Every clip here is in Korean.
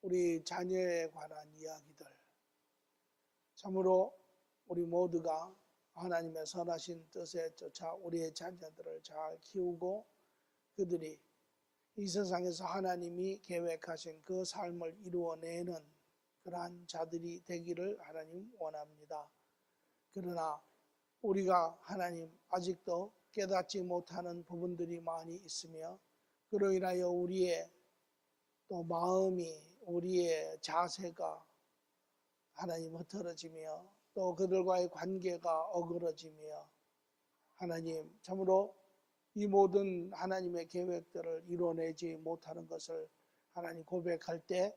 우리 자녀에 관한 이야기들, 참으로 우리 모두가 하나님의 선하신 뜻에 쫓아 우리의 자녀들을 잘 키우고 그들이 이 세상에서 하나님이 계획하신 그 삶을 이루어내는 그러한 자들이 되기를 하나님 원합니다. 그러나 우리가 하나님 아직도 깨닫지 못하는 부분들이 많이 있으며 그로 인하여 우리의 또 마음이, 우리의 자세가 하나님 흐트러지며 또 그들과의 관계가 어그러지며 하나님 참으로 이 모든 하나님의 계획들을 이뤄내지 못하는 것을 하나님 고백할 때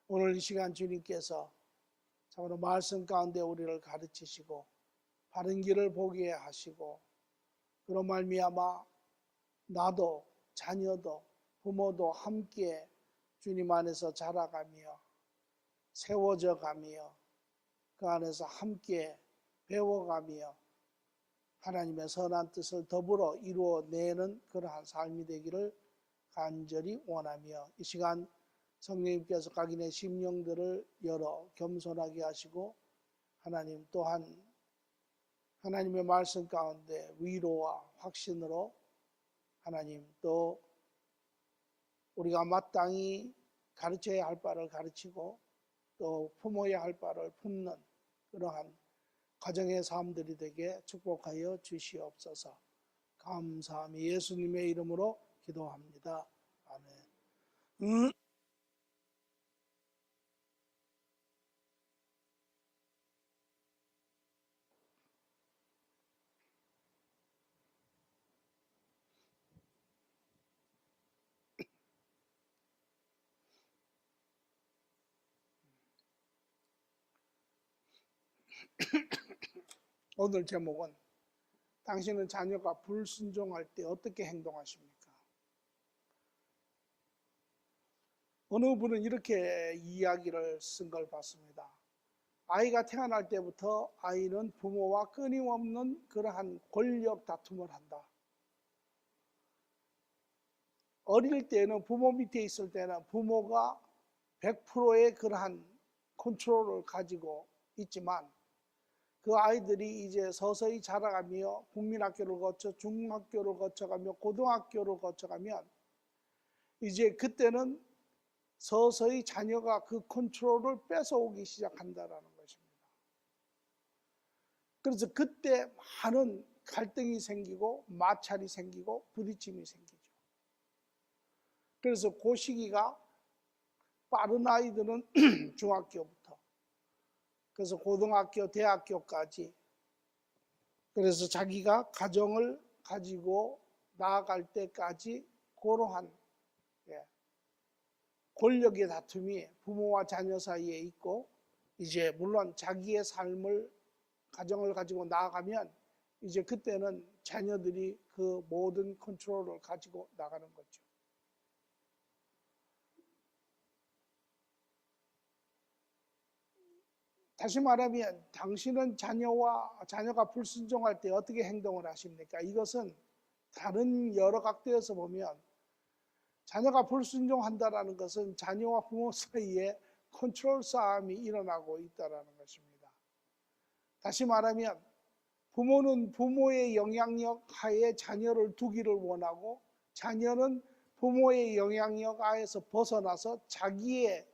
오늘 이 시간 주님께서 참으로 말씀 가운데 우리를 가르치시고 바른 길을 보게 하시고 그런 말미암아 나도 자녀도 부모도 함께 주님 안에서 자라가며 세워져 가며 그 안에서 함께 배워가며 하나님의 선한 뜻을 더불어 이루어내는 그러한 삶이 되기를 간절히 원하며 이 시간 성령님께서 각인의 심령들을 열어 겸손하게 하시고 하나님 또한 하나님의 말씀 가운데 위로와 확신으로 하나님 또 우리가 마땅히 가르쳐야 할 바를 가르치고 또 품어야 할 바를 품는 그러한 가정의 삶들이 되게 축복하여 주시옵소서. 감사하며 예수님의 이름으로 기도합니다. 아멘. 오늘 제목은 당신은 자녀가 불순종할 때 어떻게 행동하십니까? 어느 분은 이렇게 이야기를 쓴 걸 봤습니다. 아이가 태어날 때부터 아이는 부모와 끊임없는 그러한 권력 다툼을 한다. 어릴 때는 부모 밑에 있을 때는 부모가 100%의 그러한 컨트롤을 가지고 있지만 그 아이들이 이제 서서히 자라가며 국민학교를 거쳐 중학교를 거쳐가며 고등학교를 거쳐가면 이제 그때는 서서히 자녀가 그 컨트롤을 뺏어오기 시작한다라는 것입니다. 그래서 그때 많은 갈등이 생기고 마찰이 생기고 부딪힘이 생기죠. 그래서 그 시기가 빠른 아이들은 중학교부터 그래서 고등학교, 대학교까지 그래서 자기가 가정을 가지고 나아갈 때까지 그러한 권력의 다툼이 부모와 자녀 사이에 있고 이제 물론 자기의 삶을 가정을 가지고 나아가면 이제 그때는 자녀들이 그 모든 컨트롤을 가지고 나가는 거죠. 다시 말하면 당신은 자녀가 불순종할 때 어떻게 행동을 하십니까? 이것은 다른 여러 각도에서 보면 자녀가 불순종한다는 것은 자녀와 부모 사이에 컨트롤 싸움이 일어나고 있다는 것입니다. 다시 말하면 부모는 부모의 영향력 하에 자녀를 두기를 원하고 자녀는 부모의 영향력 하에서 벗어나서 자기의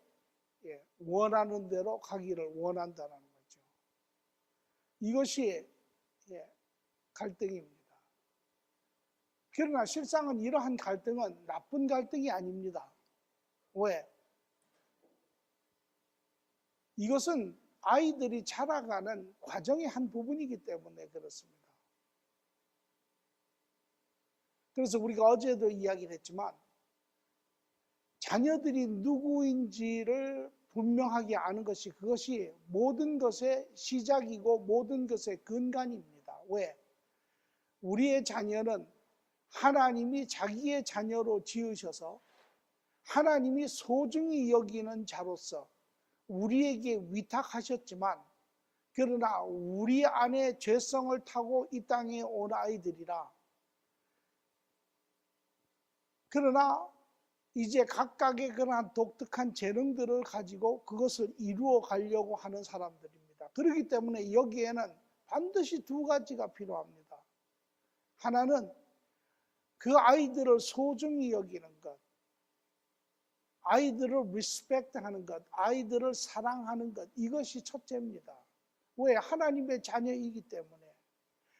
원하는 대로 가기를 원한다는 거죠. 이것이 갈등입니다. 그러나 실상은 이러한 갈등은 나쁜 갈등이 아닙니다. 왜? 이것은 아이들이 자라가는 과정의 한 부분이기 때문에 그렇습니다. 그래서 우리가 어제도 이야기를 했지만 자녀들이 누구인지를 분명하게 아는 것이 그것이 모든 것의 시작이고 모든 것의 근간입니다. 왜? 우리의 자녀는 하나님이 자기의 자녀로 지으셔서 하나님이 소중히 여기는 자로서 우리에게 위탁하셨지만 그러나 우리 안에 죄성을 타고 이 땅에 온 아이들이라 그러나 이제 각각의 그러한 독특한 재능들을 가지고 그것을 이루어 가려고 하는 사람들입니다. 그렇기 때문에 여기에는 반드시 두 가지가 필요합니다. 하나는 그 아이들을 소중히 여기는 것, 아이들을 리스펙트하는 것, 아이들을 사랑하는 것, 이것이 첫째입니다. 왜? 하나님의 자녀이기 때문에,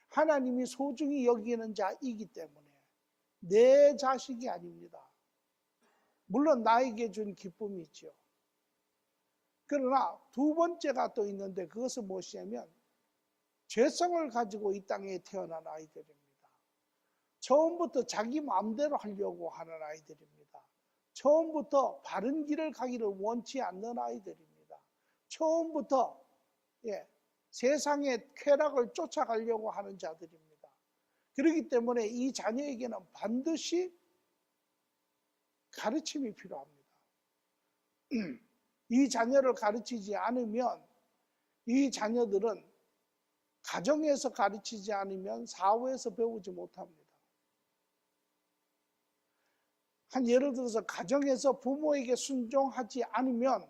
하나님이 소중히 여기는 자이기 때문에, 내 자식이 아닙니다. 물론 나에게 준 기쁨이 있죠. 그러나 두 번째가 또 있는데 그것은 무엇이냐면 죄성을 가지고 이 땅에 태어난 아이들입니다. 처음부터 자기 마음대로 하려고 하는 아이들입니다. 처음부터 바른 길을 가기를 원치 않는 아이들입니다. 처음부터 세상의 쾌락을 쫓아가려고 하는 자들입니다. 그렇기 때문에 이 자녀에게는 반드시 가르침이 필요합니다. 이 자녀를 가르치지 않으면 이 자녀들은 가정에서 가르치지 않으면 사회에서 배우지 못합니다. 예를 들어서 가정에서 부모에게 순종하지 않으면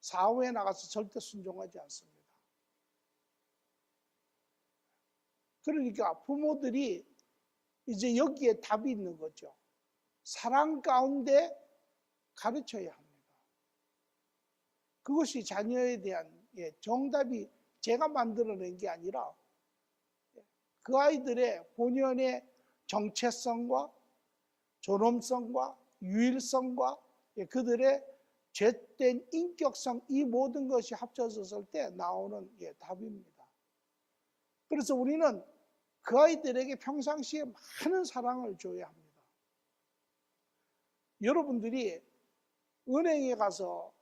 사회에 나가서 절대 순종하지 않습니다. 그러니까 부모들이 이제 여기에 답이 있는 거죠. 사랑 가운데 가르쳐야 합니다. 그것이 자녀에 대한 정답이 제가 만들어낸 게 아니라 그 아이들의 본연의 정체성과 존엄성과 유일성과 그들의 죄된 인격성, 이 모든 것이 합쳐졌을 때 나오는 답입니다. 그래서 우리는 그 아이들에게 평상시에 많은 사랑을 줘야 합니다. 여러분들이 은행에 가서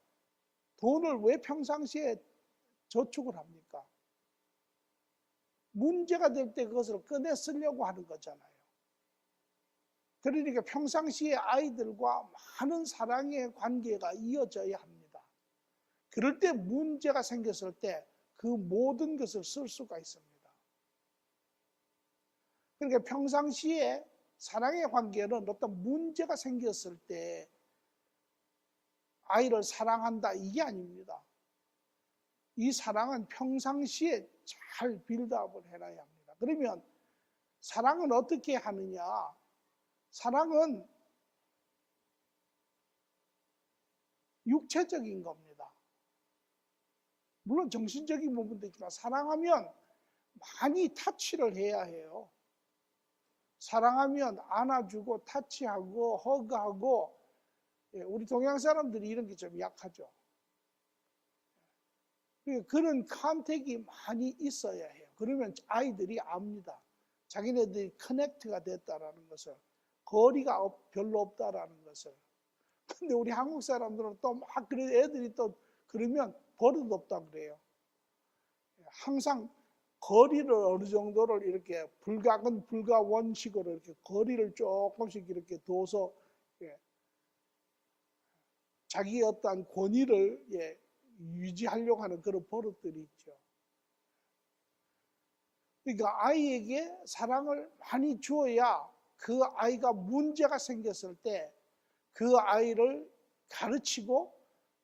돈을 왜 평상시에 저축을 합니까? 문제가 될 때 그것을 꺼내 쓰려고 하는 거잖아요. 그러니까 평상시에 아이들과 많은 사랑의 관계가 이어져야 합니다. 그럴 때 문제가 생겼을 때 그 모든 것을 쓸 수가 있습니다. 그러니까 평상시에 사랑의 관계는 어떤 문제가 생겼을 때 아이를 사랑한다, 이게 아닙니다. 이 사랑은 평상시에 잘 빌드업을 해놔야 합니다. 그러면 사랑은 어떻게 하느냐? 사랑은 육체적인 겁니다. 물론 정신적인 부분도 있지만 사랑하면 많이 터치를 해야 해요. 사랑하면 안아주고 터치하고 허그하고, 우리 동양 사람들이 이런 게 좀 약하죠. 그런 컨택이 많이 있어야 해요. 그러면 아이들이 압니다. 자기네들이 커넥트가 됐다라는 것을, 거리가 별로 없다라는 것을. 근데 우리 한국 사람들은 또 막 그래, 애들이 또 그러면 버릇 없다 그래요. 항상 거리를 어느 정도를 이렇게 불가근 불가원식으로 이렇게 거리를 조금씩 이렇게 둬서 자기의 어떤 권위를 유지하려고 하는 그런 버릇들이 있죠. 그러니까 아이에게 사랑을 많이 주어야 그 아이가 문제가 생겼을 때 그 아이를 가르치고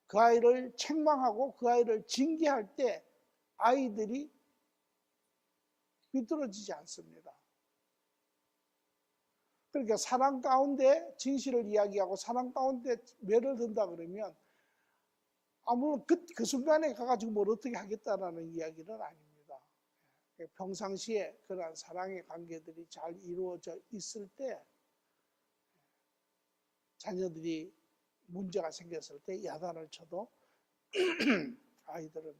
그 아이를 책망하고 그 아이를 징계할 때 아이들이 비뚤어지지 않습니다. 그러니까 사랑 가운데 진실을 이야기하고 사랑 가운데 매를 든다 그러면 물론 그 순간에 가가지고 뭘 어떻게 하겠다라는 이야기는 아닙니다. 평상시에 그러한 사랑의 관계들이 잘 이루어져 있을 때 자녀들이 문제가 생겼을 때 야단을 쳐도 아이들은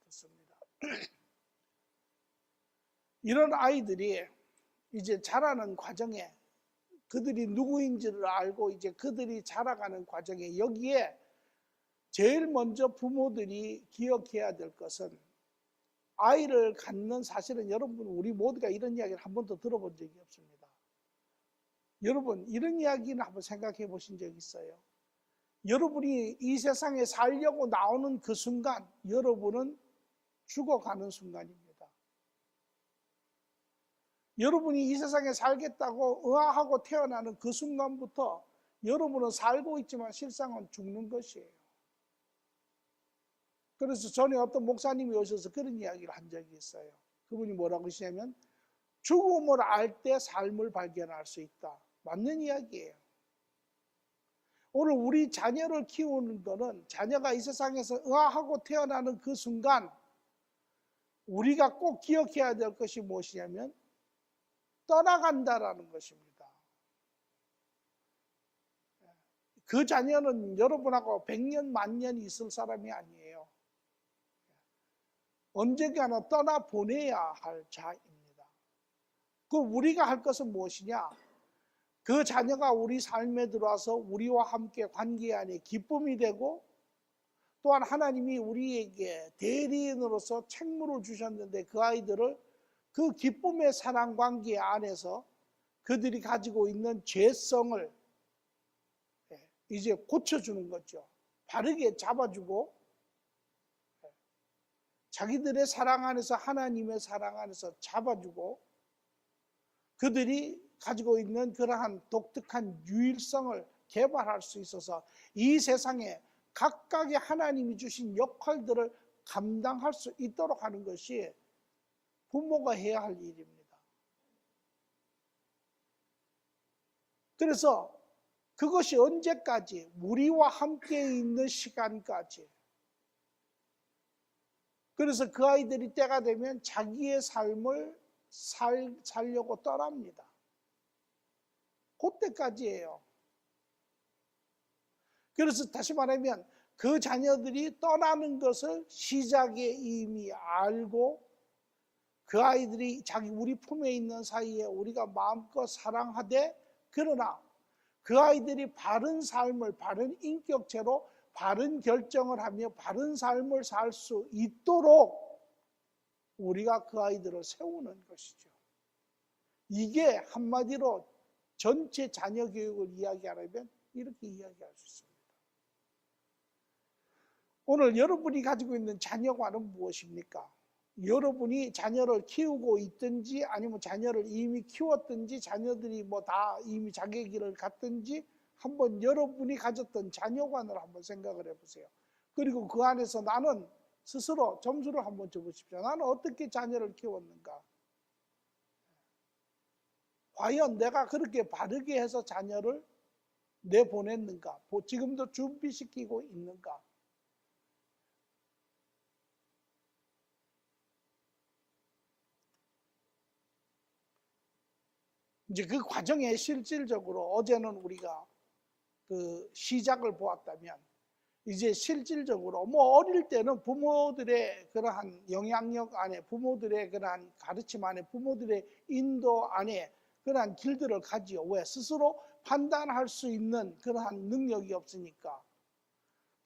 듣습니다. 이런 아이들이 이제 자라는 과정에 그들이 누구인지를 알고 이제 그들이 자라가는 과정에 여기에 제일 먼저 부모들이 기억해야 될 것은 아이를 갖는, 사실은 여러분 우리 모두가 이런 이야기를 한 번도 들어본 적이 없습니다. 여러분 이런 이야기는 한번 생각해 보신 적 있어요? 여러분이 이 세상에 살려고 나오는 그 순간 여러분은 죽어가는 순간입니다. 여러분이 이 세상에 살겠다고 응하고 태어나는 그 순간부터 여러분은 살고 있지만 실상은 죽는 것이에요. 그래서 전에 어떤 목사님이 오셔서 그런 이야기를 한 적이 있어요. 그분이 뭐라고 하시냐면 죽음을 알 때 삶을 발견할 수 있다. 맞는 이야기예요. 오늘 우리 자녀를 키우는 거는 자녀가 이 세상에서 의아하고 태어나는 그 순간 우리가 꼭 기억해야 될 것이 무엇이냐면 떠나간다라는 것입니다. 그 자녀는 여러분하고 100년, 만년 있을 사람이 아니에요. 언젠가는 떠나보내야 할 자입니다. 그 우리가 할 것은 무엇이냐? 그 자녀가 우리 삶에 들어와서 우리와 함께 관계 안에 기쁨이 되고 또한 하나님이 우리에게 대리인으로서 책무를 주셨는데 그 아이들을 그 기쁨의 사랑 관계 안에서 그들이 가지고 있는 죄성을 이제 고쳐주는 거죠. 바르게 잡아주고 자기들의 사랑 안에서 하나님의 사랑 안에서 잡아주고 그들이 가지고 있는 그러한 독특한 유일성을 개발할 수 있어서 이 세상에 각각의 하나님이 주신 역할들을 감당할 수 있도록 하는 것이 부모가 해야 할 일입니다. 그래서 그것이 언제까지? 우리와 함께 있는 시간까지. 그래서 그 아이들이 때가 되면 자기의 삶을 살려고 떠납니다. 그때까지예요. 그래서 다시 말하면 그 자녀들이 떠나는 것을 시작에 이미 알고 그 아이들이 우리 품에 있는 사이에 우리가 마음껏 사랑하되 그러나 그 아이들이 바른 삶을 바른 인격체로 바른 결정을 하며 바른 삶을 살 수 있도록 우리가 그 아이들을 세우는 것이죠. 이게 한마디로 전체 자녀 교육을 이야기하려면 이렇게 이야기할 수 있습니다. 오늘 여러분이 가지고 있는 자녀관은 무엇입니까? 여러분이 자녀를 키우고 있든지 아니면 자녀를 이미 키웠든지 자녀들이 뭐 다 이미 자기 길을 갔든지 한번 여러분이 가졌던 자녀관을 한번 생각을 해보세요. 그리고 그 안에서 나는 스스로 점수를 한번 줘보십시오. 나는 어떻게 자녀를 키웠는가? 과연 내가 그렇게 바르게 해서 자녀를 내보냈는가? 지금도 준비시키고 있는가? 이제 그 과정에 실질적으로 어제는 우리가 그 시작을 보았다면 이제 실질적으로 뭐 어릴 때는 부모들의 그러한 영향력 안에 부모들의 그러한 가르침 안에 부모들의 인도 안에 그러한 길들을 가지요. 왜? 스스로 판단할 수 있는 그러한 능력이 없으니까.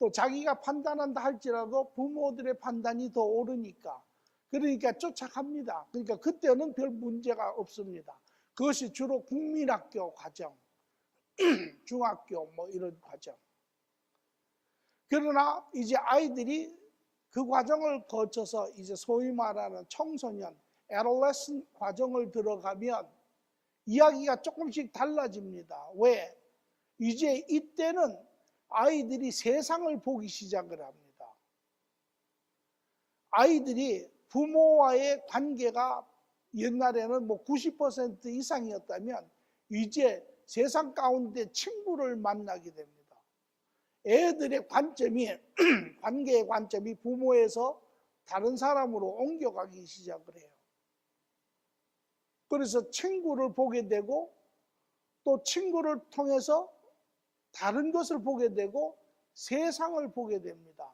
또 자기가 판단한다 할지라도 부모들의 판단이 더 옳으니까. 그러니까 쫓아갑니다. 그러니까 그때는 별 문제가 없습니다. 그것이 주로 국민학교 과정, 중학교 뭐 이런 과정. 그러나 이제 아이들이 그 과정을 거쳐서 이제 소위 말하는 청소년, adolescent 과정을 들어가면 이야기가 조금씩 달라집니다. 왜? 이제 이때는 아이들이 세상을 보기 시작을 합니다. 아이들이 부모와의 관계가 옛날에는 뭐 90% 이상이었다면 이제 세상 가운데 친구를 만나게 됩니다. 애들의 관점이 관계의 관점이 부모에서 다른 사람으로 옮겨가기 시작을 해요. 그래서 친구를 보게 되고 또 친구를 통해서 다른 것을 보게 되고 세상을 보게 됩니다.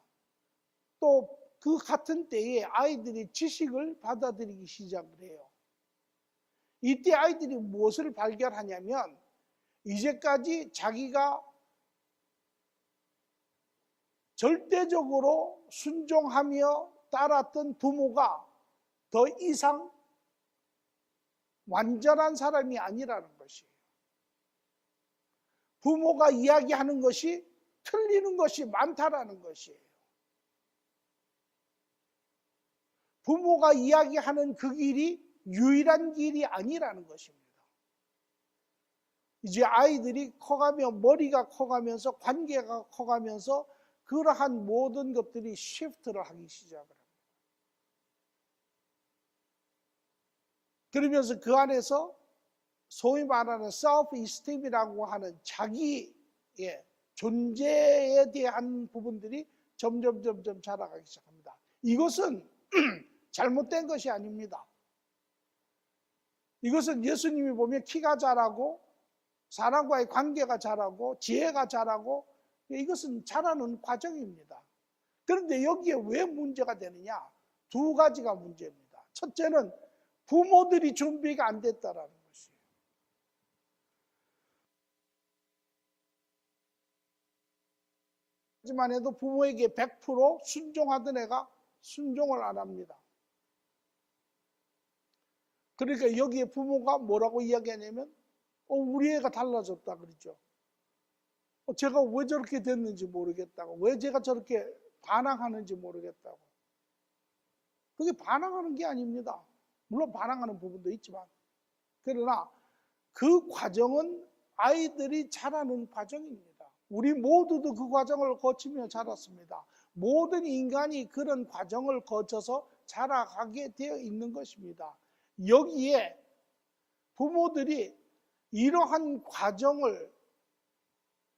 또 그 같은 때에 아이들이 지식을 받아들이기 시작을 해요. 이때 아이들이 무엇을 발견하냐면 이제까지 자기가 절대적으로 순종하며 따랐던 부모가 더 이상 완전한 사람이 아니라는 것이에요. 부모가 이야기하는 것이 틀리는 것이 많다라는 것이에요. 부모가 이야기하는 그 길이 유일한 길이 아니라는 것입니다. 이제 아이들이 커가며 머리가 커가면서 관계가 커가면서 그러한 모든 것들이 시프트를 하기 시작을 합니다. 그러면서 그 안에서 소위 말하는 self-esteem이라고 하는 자기의 존재에 대한 부분들이 점점 자라가기 시작합니다. 이것은 잘못된 것이 아닙니다. 이것은 예수님이 보면 키가 자라고 사람과의 관계가 자라고 지혜가 자라고 이것은 자라는 과정입니다. 그런데 여기에 왜 문제가 되느냐? 두 가지가 문제입니다. 첫째는 부모들이 준비가 안 됐다라는 것이에요. 하지만 해도 부모에게 100% 순종하던 애가 순종을 안 합니다. 그러니까 여기에 부모가 뭐라고 이야기하냐면 우리 애가 달라졌다 그러죠. 제가 왜 저렇게 됐는지 모르겠다고, 왜 제가 저렇게 반항하는지 모르겠다고. 그게 반항하는 게 아닙니다. 물론 반항하는 부분도 있지만, 그러나 그 과정은 아이들이 자라는 과정입니다. 우리 모두도 그 과정을 거치며 자랐습니다. 모든 인간이 그런 과정을 거쳐서 자라가게 되어 있는 것입니다. 여기에 부모들이 이러한 과정을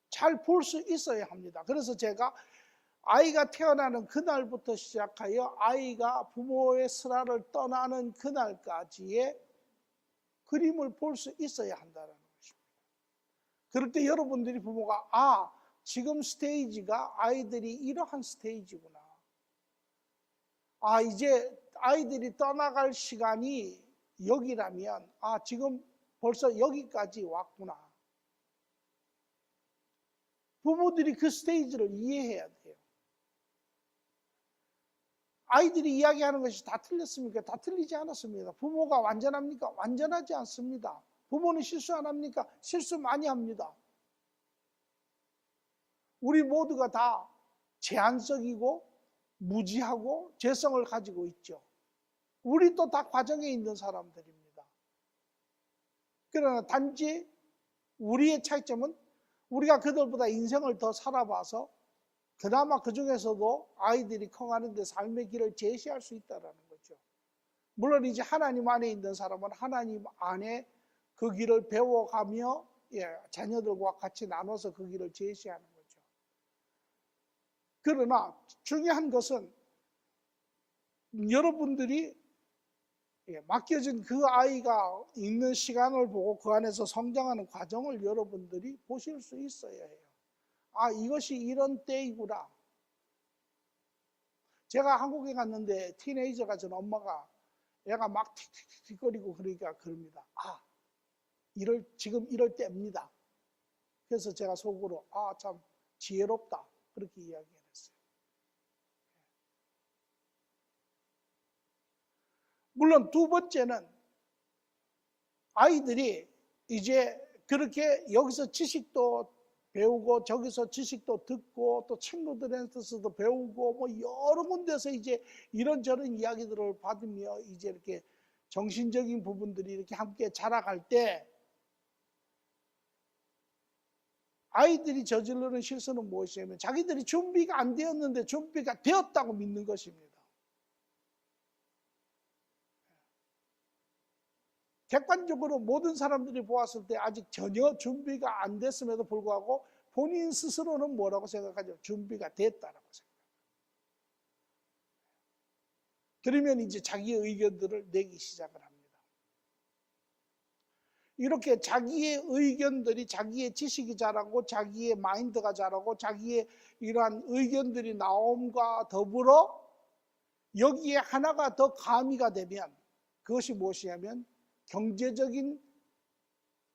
잘 볼 수 있어야 합니다. 그래서 제가 아이가 태어나는 그날부터 시작하여 아이가 부모의 슬하를 떠나는 그날까지의 그림을 볼 수 있어야 한다는 것입니다. 그럴 때 여러분들이 부모가 지금 스테이지가 아이들이 이러한 스테이지구나. 이제 아이들이 떠나갈 시간이 여기라면 지금 벌써 여기까지 왔구나. 부모들이 그 스테이지를 이해해야 돼요. 아이들이 이야기하는 것이 다 틀렸습니까? 다 틀리지 않았습니다. 부모가 완전합니까? 완전하지 않습니다. 부모는 실수 안 합니까? 실수 많이 합니다. 우리 모두가 다 제한적이고 무지하고 죄성을 가지고 있죠. 우리도 다 과정에 있는 사람들입니다. 그러나 단지 우리의 차이점은 우리가 그들보다 인생을 더 살아봐서 그나마 그 중에서도 아이들이 커가는데 삶의 길을 제시할 수 있다는 거죠. 물론 이제 하나님 안에 있는 사람은 하나님 안에 그 길을 배워가며 자녀들과 같이 나눠서 그 길을 제시하는 거죠. 그러나 중요한 것은 여러분들이 맡겨진 그 아이가 있는 시간을 보고 그 안에서 성장하는 과정을 여러분들이 보실 수 있어야 해요. 이것이 이런 때이구나. 제가 한국에 갔는데 티네이저가 전 엄마가 애가 막 틱틱틱거리고 그러니까 그럽니다. 지금 이럴 때입니다. 그래서 제가 속으로 참 지혜롭다 그렇게 이야기를 했어요. 물론 두 번째는 아이들이 이제 그렇게 여기서 지식도 배우고 저기서 지식도 듣고 또 친구들한테서도 배우고 뭐 여러 군데서 이제 이런저런 이야기들을 받으며 이제 이렇게 정신적인 부분들이 이렇게 함께 자라갈 때 아이들이 저지르는 실수는 무엇이냐면 자기들이 준비가 안 되었는데 준비가 되었다고 믿는 것입니다. 객관적으로 모든 사람들이 보았을 때 아직 전혀 준비가 안 됐음에도 불구하고 본인 스스로는 뭐라고 생각하죠? 준비가 됐다라고 생각합니다. 그러면 이제 자기의 의견들을 내기 시작을 합니다. 이렇게 자기의 의견들이 자기의 지식이 자라고 자기의 마인드가 자라고 자기의 이러한 의견들이 나옴과 더불어 여기에 하나가 더 가미가 되면 그것이 무엇이냐면 경제적인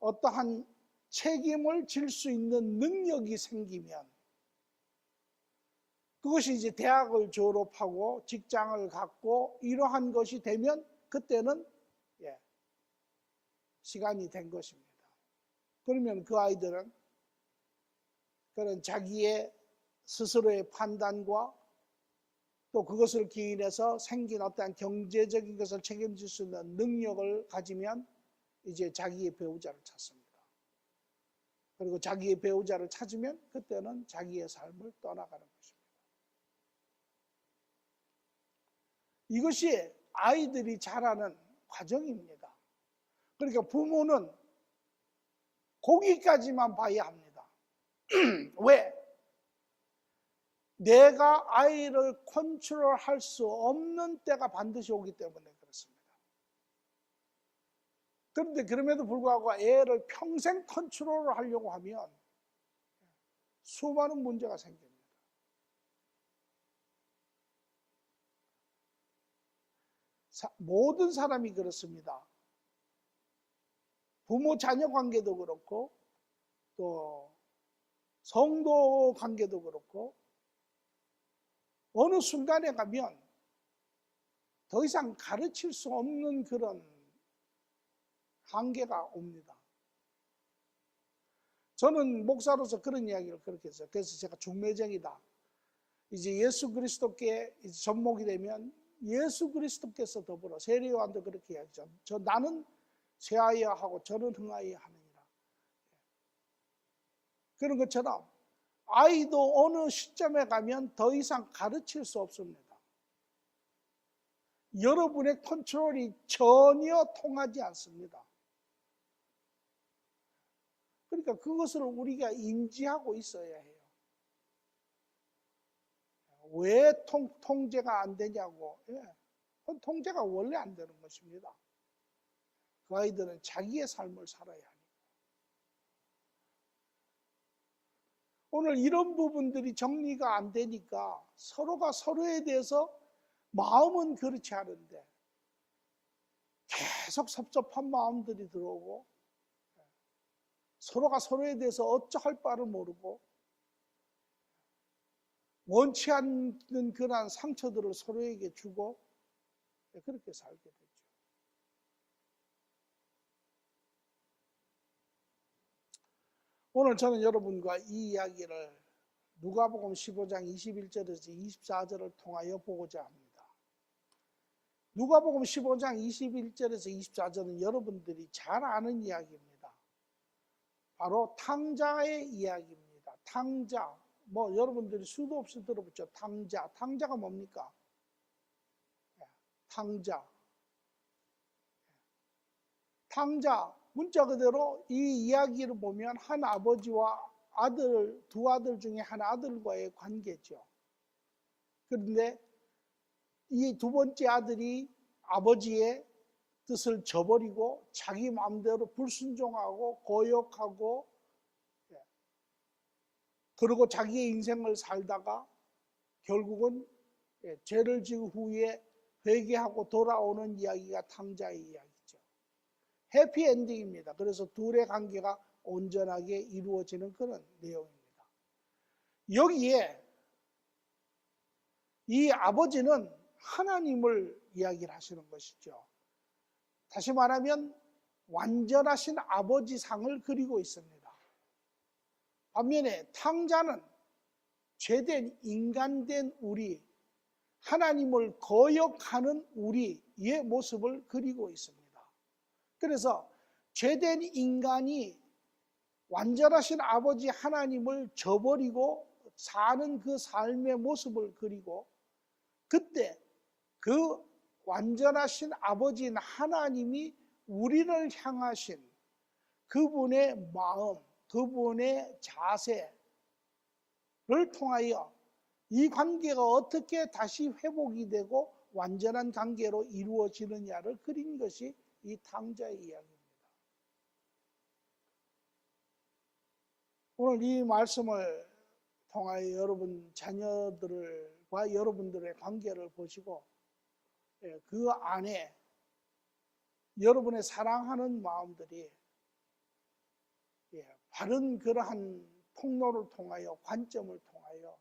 어떠한 책임을 질 수 있는 능력이 생기면 그것이 이제 대학을 졸업하고 직장을 갖고 이러한 것이 되면 그때는 시간이 된 것입니다. 그러면 그 아이들은 그런 자기의 스스로의 판단과 또 그것을 기인해서 생긴 어떠한 경제적인 것을 책임질 수 있는 능력을 가지면 이제 자기의 배우자를 찾습니다. 그리고 자기의 배우자를 찾으면 그때는 자기의 삶을 떠나가는 것입니다. 이것이 아이들이 자라는 과정입니다. 그러니까 부모는 거기까지만 봐야 합니다. 왜? 내가 아이를 컨트롤할 수 없는 때가 반드시 오기 때문에 그렇습니다. 그런데 그럼에도 불구하고 애를 평생 컨트롤을 하려고 하면 수많은 문제가 생깁니다. 모든 사람이 그렇습니다. 부모 자녀 관계도 그렇고 또 성도 관계도 그렇고 어느 순간에 가면 더 이상 가르칠 수 없는 그런 한계가 옵니다. 저는 목사로서 그런 이야기를 그렇게 했어요. 그래서 제가 중매쟁이다. 이제 예수 그리스도께 접목이 되면 예수 그리스도께서 더불어 세례요한도 그렇게 이야기하죠. 나는 쇠하여 하고 저는 흥하여 하느니라. 그런 것처럼 아이도 어느 시점에 가면 더 이상 가르칠 수 없습니다. 여러분의 컨트롤이 전혀 통하지 않습니다. 그러니까 그것을 우리가 인지하고 있어야 해요. 왜 통제가 안 되냐고. 통제가 원래 안 되는 것입니다. 그 아이들은 자기의 삶을 살아야 하니까. 오늘 이런 부분들이 정리가 안 되니까 서로가 서로에 대해서 마음은 그렇지 않은데 계속 섭섭한 마음들이 들어오고 서로가 서로에 대해서 어쩌할 바를 모르고 원치 않는 그러한 상처들을 서로에게 주고 그렇게 살게 되죠. 오늘 저는 여러분과 이 이야기를 누가복음 15장 21절에서 24절을 통하여 보고자 합니다. 누가복음 15장 21절에서 24절은 여러분들이 잘 아는 이야기입니다. 바로 탕자의 이야기입니다. 탕자. 여러분들이 수도 없이 들어보죠. 탕자. 탕자가 뭡니까? 탕자. 탕자. 문자 그대로 이 이야기를 보면 한 아버지와 아들, 두 아들 중에 한 아들과의 관계죠. 그런데 이 두 번째 아들이 아버지의 뜻을 저버리고 자기 마음대로 불순종하고 고역하고 그리고 자기의 인생을 살다가 결국은 죄를 지은 후에 회개하고 돌아오는 이야기가 탕자의 이야기죠. 해피엔딩입니다. 그래서 둘의 관계가 온전하게 이루어지는 그런 내용입니다. 여기에 이 아버지는 하나님을 이야기를 하시는 것이죠. 다시 말하면 완전하신 아버지 상을 그리고 있습니다. 반면에 탕자는 죄된 인간된 우리, 하나님을 거역하는 우리의 모습을 그리고 있습니다. 그래서 죄된 인간이 완전하신 아버지 하나님을 저버리고 사는 그 삶의 모습을 그리고 그때 그 완전하신 아버지인 하나님이 우리를 향하신 그분의 마음, 그분의 자세를 통하여 이 관계가 어떻게 다시 회복이 되고 완전한 관계로 이루어지느냐를 그린 것이 이 탕자의 이야기입니다. 오늘 이 말씀을 통하여 여러분 자녀들과 여러분들의 관계를 보시고 그 안에 여러분의 사랑하는 마음들이 바른 그러한 통로를 통하여 관점을 통하여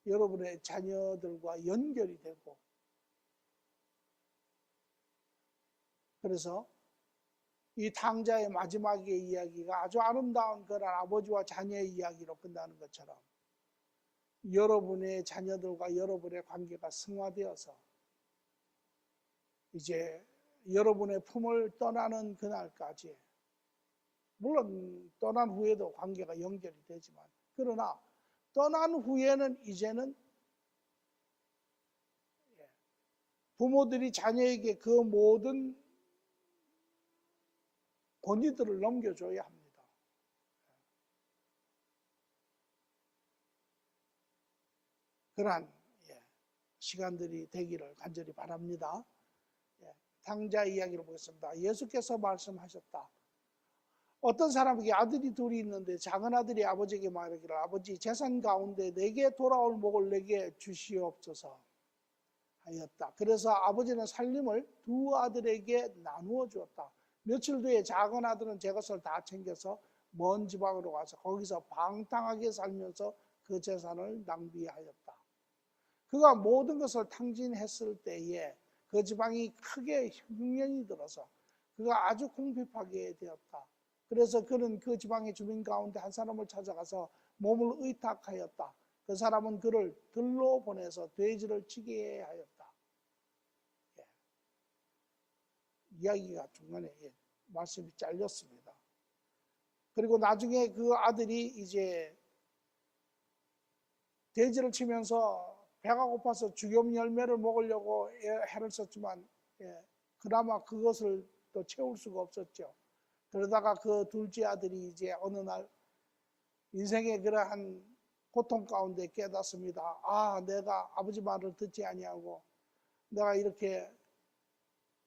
여러분의 자녀들과 연결이 되고 그래서 이 탕자의 마지막의 이야기가 아주 아름다운 그런 아버지와 자녀의 이야기로 끝나는 것처럼 여러분의 자녀들과 여러분의 관계가 승화되어서 이제 여러분의 품을 떠나는 그날까지 물론 떠난 후에도 관계가 연결이 되지만, 그러나 떠난 후에는 이제는 부모들이 자녀에게 그 모든 권위들을 넘겨줘야 합니다. 그러한 시간들이 되기를 간절히 바랍니다. 탕자 이야기를 보겠습니다. 예수께서 말씀하셨다. 어떤 사람에게 아들이 둘이 있는데 작은 아들이 아버지에게 말하기를, 아버지, 재산 가운데 내게 돌아올 목을 내게 주시옵소서 하였다. 그래서 아버지는 살림을 두 아들에게 나누어 주었다. 며칠 뒤에 작은 아들은 제 것을 다 챙겨서 먼 지방으로 가서 거기서 방탕하게 살면서 그 재산을 낭비하였다. 그가 모든 것을 탕진했을 때에 그 지방이 크게 흉년이 들어서 그가 아주 궁핍하게 되었다. 그래서 그는 그 지방의 주민 가운데 한 사람을 찾아가서 몸을 의탁하였다. 그 사람은 그를 들로 보내서 돼지를 치게 하였다. 이야기가 중간에 말씀이 잘렸습니다. 그리고 나중에 그 아들이 이제 돼지를 치면서 배가 고파서 죽염 열매를 먹으려고 애를 썼지만 그나마 그것을 또 채울 수가 없었죠. 그러다가 그 둘째 아들이 이제 어느 날 인생의 그러한 고통 가운데 깨닫습니다. 아, 내가 아버지 말을 듣지 아니하고 내가 이렇게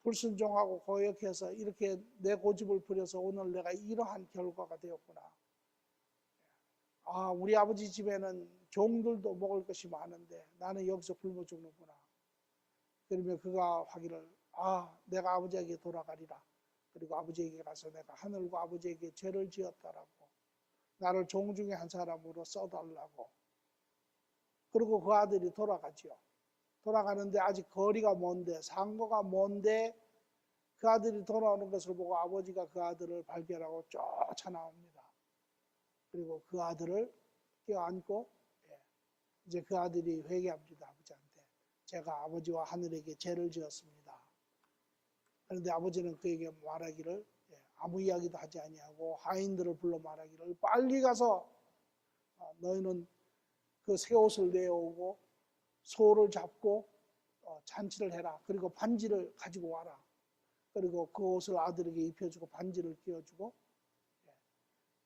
불순종하고 고역해서 이렇게 내 고집을 부려서 오늘 내가 이러한 결과가 되었구나. 아, 우리 아버지 집에는 종들도 먹을 것이 많은데 나는 여기서 굶어 죽는구나. 그러면 그가 하기를, 아, 내가 아버지에게 돌아가리라. 그리고 아버지에게 가서 내가 하늘과 아버지에게 죄를 지었다라고, 나를 종 중에 한 사람으로 써달라고. 그리고 그 아들이 돌아가지요. 돌아가는데 아직 거리가 먼데, 상거가 먼데 그 아들이 돌아오는 것을 보고 아버지가 그 아들을 발견하고 쫓아나옵니다. 그리고 그 아들을 껴안고 이제 그 아들이 회개합니다. 아버지한테. 제가 아버지와 하늘에게 죄를 지었습니다. 그런데 아버지는 그에게 말하기를, 아무 이야기도 하지 아니하고 하인들을 불러 말하기를, 빨리 가서 너희는 그 새 옷을 내어오고 소를 잡고 잔치를 해라. 그리고 반지를 가지고 와라. 그리고 그 옷을 아들에게 입혀주고 반지를 끼워주고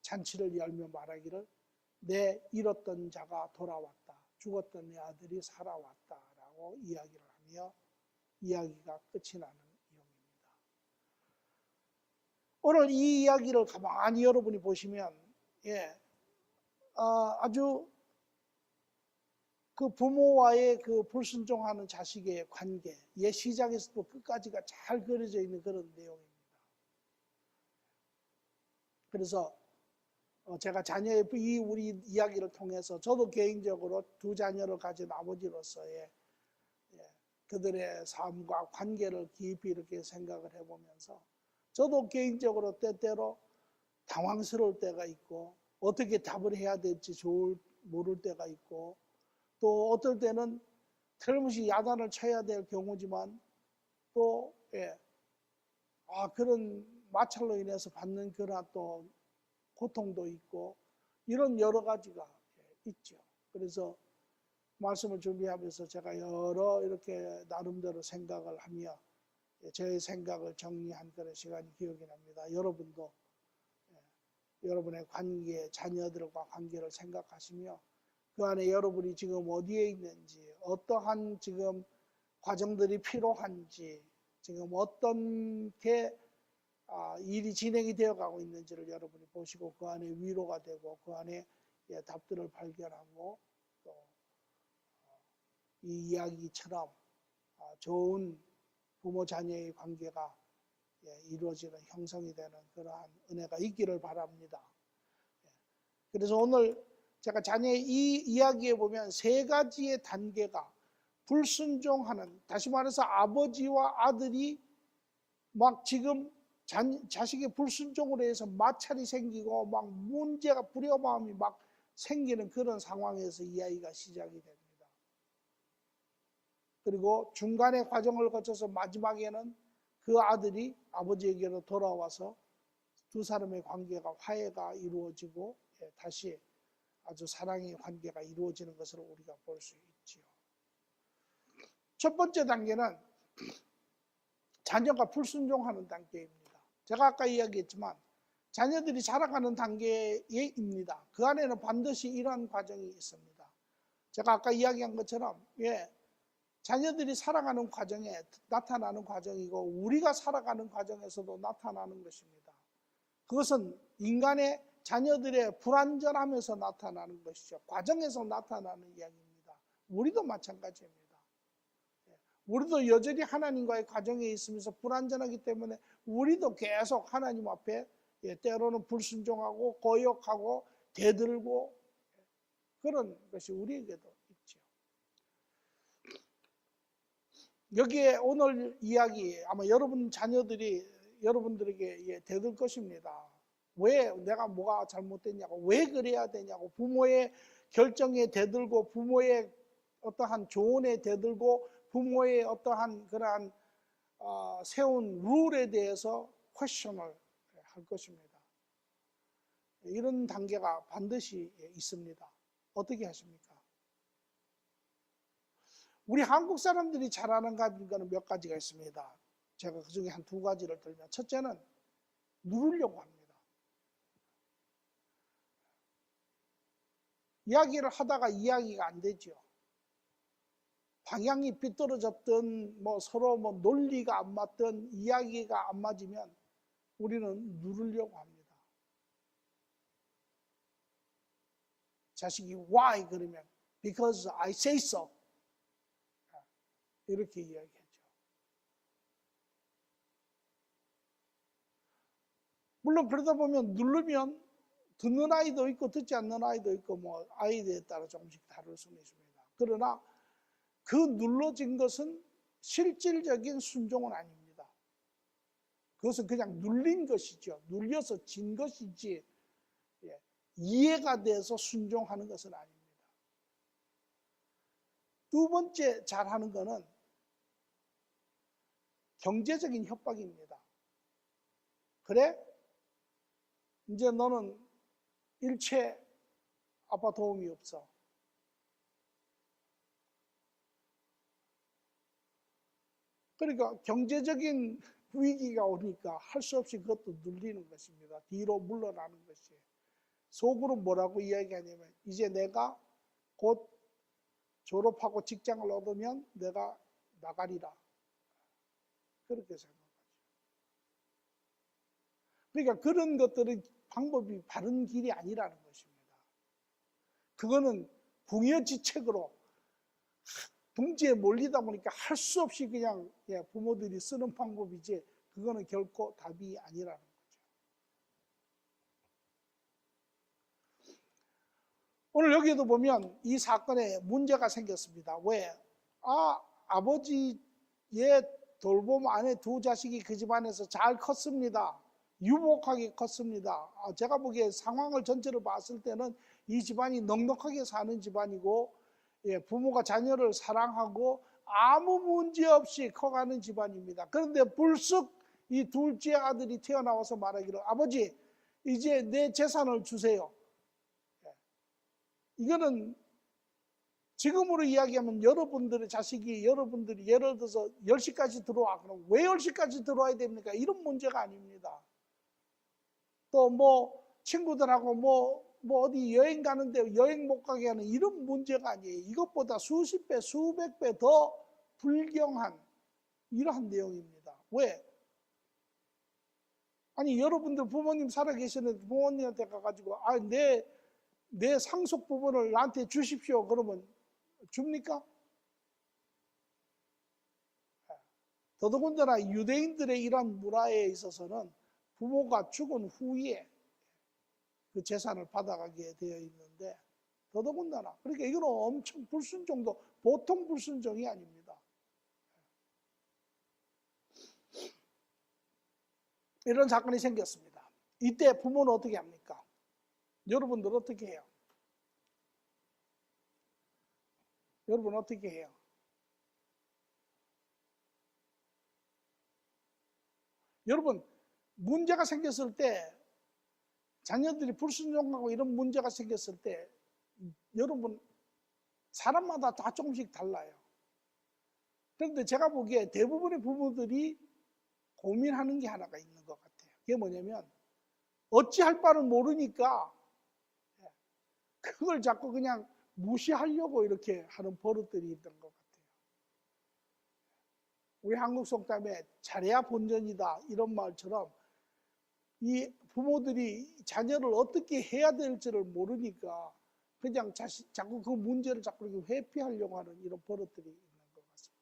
잔치를 열며 말하기를, 내 잃었던 자가 돌아왔다. 죽었던 내 아들이 살아왔다라고 이야기를 하며 이야기가 끝이 나는 내용입니다. 오늘 이 이야기를 가만히 여러분이 보시면 아주 그 부모와의 그 불순종하는 자식의 관계, 시작에서도 끝까지가 잘 그려져 있는 그런 내용입니다. 그래서 제가 자녀의 이 우리 이야기를 통해서 저도 개인적으로 두 자녀를 가진 아버지로서의 그들의 삶과 관계를 깊이 이렇게 생각을 해보면서 저도 개인적으로 때때로 당황스러울 때가 있고 어떻게 답을 해야 될지 모를 때가 있고 또 어떨 때는 틀림없이 야단을 쳐야 될 경우지만 또 그런 마찰로 인해서 받는 그런 또 고통도 있고 이런 여러 가지가 있죠. 그래서 말씀을 준비하면서 제가 여러 이렇게 나름대로 생각을 하며 저의 생각을 정리한 그런 시간이 기억이 납니다. 여러분도 여러분의 관계, 자녀들과 관계를 생각하시며 그 안에 여러분이 지금 어디에 있는지, 어떠한 지금 과정들이 필요한지, 지금 어떤 게 일이 진행이 되어 가고 있는지를 여러분이 보시고 그 안에 위로가 되고 그 안에 답들을 발견하고 또 이 이야기처럼 좋은 부모 자녀의 관계가 이루어지는 형성이 되는 그러한 은혜가 있기를 바랍니다. 그래서 오늘 제가 자녀의 이 이야기에 보면 세 가지의 단계가 불순종하는, 다시 말해서 아버지와 아들이 막 지금 자식의 불순종으로 해서 마찰이 생기고 막 문제가 불협화음이 막 생기는 그런 상황에서 이야기가 시작이 됩니다. 그리고 중간의 과정을 거쳐서 마지막에는 그 아들이 아버지에게로 돌아와서 두 사람의 관계가 화해가 이루어지고 다시 아주 사랑의 관계가 이루어지는 것을 우리가 볼 수 있지요. 첫 번째 단계는 자녀가 불순종하는 단계입니다. 제가 아까 이야기했지만 자녀들이 자라가는 단계입니다. 그 안에는 반드시 이러한 과정이 있습니다. 제가 아까 이야기한 것처럼 자녀들이 살아가는 과정에 나타나는 과정이고 우리가 살아가는 과정에서도 나타나는 것입니다. 그것은 인간의 자녀들의 불완전함에서 나타나는 것이죠. 과정에서 나타나는 이야기입니다. 우리도 마찬가지입니다. 우리도 여전히 하나님과의 과정에 있으면서 불완전하기 때문에 우리도 계속 하나님 앞에 때로는 불순종하고 거역하고 대들고 그런 것이 우리에게도 있죠. 여기에 오늘 이야기 아마 여러분 자녀들이 여러분들에게 대들 것입니다. 왜 내가 뭐가 잘못됐냐고, 왜 그래야 되냐고, 부모의 결정에 대들고 부모의 어떠한 조언에 대들고 부모의 어떠한 그러한 세운 룰에 대해서 퀘스천을 할 것입니다. 이런 단계가 반드시 있습니다. 어떻게 하십니까? 우리 한국 사람들이 잘하는 거는 몇 가지가 있습니다. 제가 그 중에 한 두 가지를 들면, 첫째는 누르려고 합니다. 이야기를 하다가 이야기가 안 되죠. 방향이 삐뚤어졌든 서로 논리가 안 맞든 이야기가 안 맞으면 우리는 누르려고 합니다. 자식이 why 그러면 because I say so 이렇게 이야기하죠. 물론 그러다 보면 누르면 듣는 아이도 있고 듣지 않는 아이도 있고 아이들에 따라 조금씩 다를 수는 있습니다. 그러나 그 눌러진 것은 실질적인 순종은 아닙니다. 그것은 그냥 눌린 것이죠. 눌려서 진 것이지 이해가 돼서 순종하는 것은 아닙니다. 두 번째 잘하는 것은 경제적인 협박입니다. 그래? 이제 너는 일체 아빠 도움이 없어. 그러니까 경제적인 위기가 오니까 할 수 없이 그것도 눌리는 것입니다. 뒤로 물러나는 것이. 속으로 뭐라고 이야기하냐면 이제 내가 곧 졸업하고 직장을 얻으면 내가 나가리라. 그렇게 생각하죠. 그러니까 그런 것들은 방법이 바른 길이 아니라는 것입니다. 그거는 궁여지책으로 궁지에 몰리다 보니까 할 수 없이 그냥 부모들이 쓰는 방법이지 그거는 결코 답이 아니라는 거죠. 오늘 여기에도 보면 이 사건에 문제가 생겼습니다. 왜? 아버지의 돌봄 안에 두 자식이 그 집안에서 잘 컸습니다. 유복하게 컸습니다. 제가 보기에 상황을 전체를 봤을 때는 이 집안이 넉넉하게 사는 집안이고 부모가 자녀를 사랑하고 아무 문제 없이 커가는 집안입니다. 그런데 불쑥 이 둘째 아들이 태어나와서 말하기를 아버지 이제 내 재산을 주세요. 이거는 지금으로 이야기하면 여러분들의 자식이 여러분들이 예를 들어서 10시까지 들어와. 그럼 왜 10시까지 들어와야 됩니까? 이런 문제가 아닙니다. 또 친구들하고 어디 여행 가는데 여행 못 가게 하는 이런 문제가 아니에요. 이것보다 수십 배, 수백 배 더 불경한 이러한 내용입니다. 왜? 아니 여러분들 부모님 살아계시는데 부모님한테 가가지고 내 상속 부분을 나한테 주십시오. 그러면 줍니까? 더더군다나 유대인들의 이러한 문화에 있어서는 부모가 죽은 후에 그 재산을 받아가게 되어 있는데 더더군다나 그러니까 이거는 엄청 불순종도 보통 불순종이 아닙니다. 이런 사건이 생겼습니다. 이때 부모는 어떻게 합니까? 여러분들 어떻게 해요? 여러분 어떻게 해요? 여러분 문제가 생겼을 때 자녀들이 불순종하고 이런 문제가 생겼을 때 여러분 사람마다 다 조금씩 달라요. 그런데 제가 보기에 대부분의 부모들이 고민하는 게 하나가 있는 것 같아요. 그게 뭐냐면 어찌할 바를 모르니까 그걸 자꾸 그냥 무시하려고 이렇게 하는 버릇들이 있던 것 같아요. 우리 한국 속담에 잘해야 본전이다 이런 말처럼 이 부모들이 자녀를 어떻게 해야 될지를 모르니까 그냥 자꾸 그 문제를 자꾸 이렇게 회피하려고 하는 이런 버릇들이 있는 것 같습니다.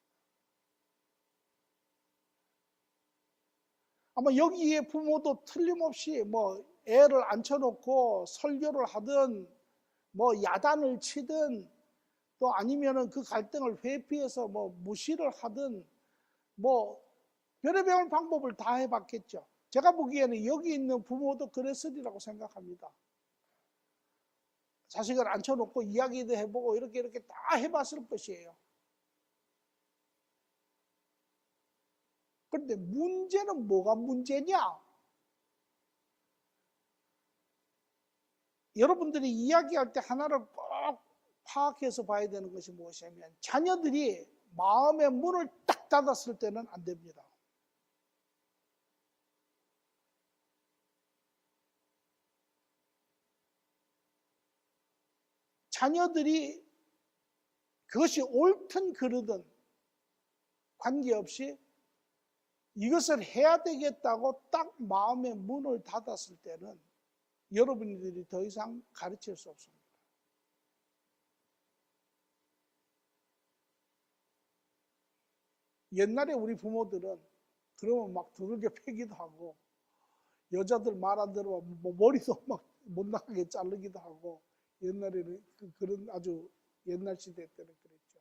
아마 여기에 부모도 틀림없이 뭐 애를 앉혀놓고 설교를 하든 뭐 야단을 치든 또 아니면은 그 갈등을 회피해서 뭐 무시를 하든 뭐 별의별 방법을 다 해봤겠죠. 제가 보기에는 여기 있는 부모도 그랬으리라고 생각합니다. 자식을 앉혀놓고 이야기도 해보고 이렇게 다 해봤을 것이에요. 그런데 문제는 뭐가 문제냐? 여러분들이 이야기할 때 하나를 꼭 파악해서 봐야 되는 것이 무엇이냐면 자녀들이 마음의 문을 딱 닫았을 때는 안 됩니다. 자녀들이 그것이 옳든 그르든 관계없이 이것을 해야 되겠다고 딱 마음의 문을 닫았을 때는 여러분들이 더 이상 가르칠 수 없습니다. 옛날에 우리 부모들은 그러면 막 두들겨 패기도 하고 여자들 말 안 들으면 뭐 머리도 막 못 나가게 자르기도 하고 옛날에는 그런 아주 옛날 시대 때는 그랬죠.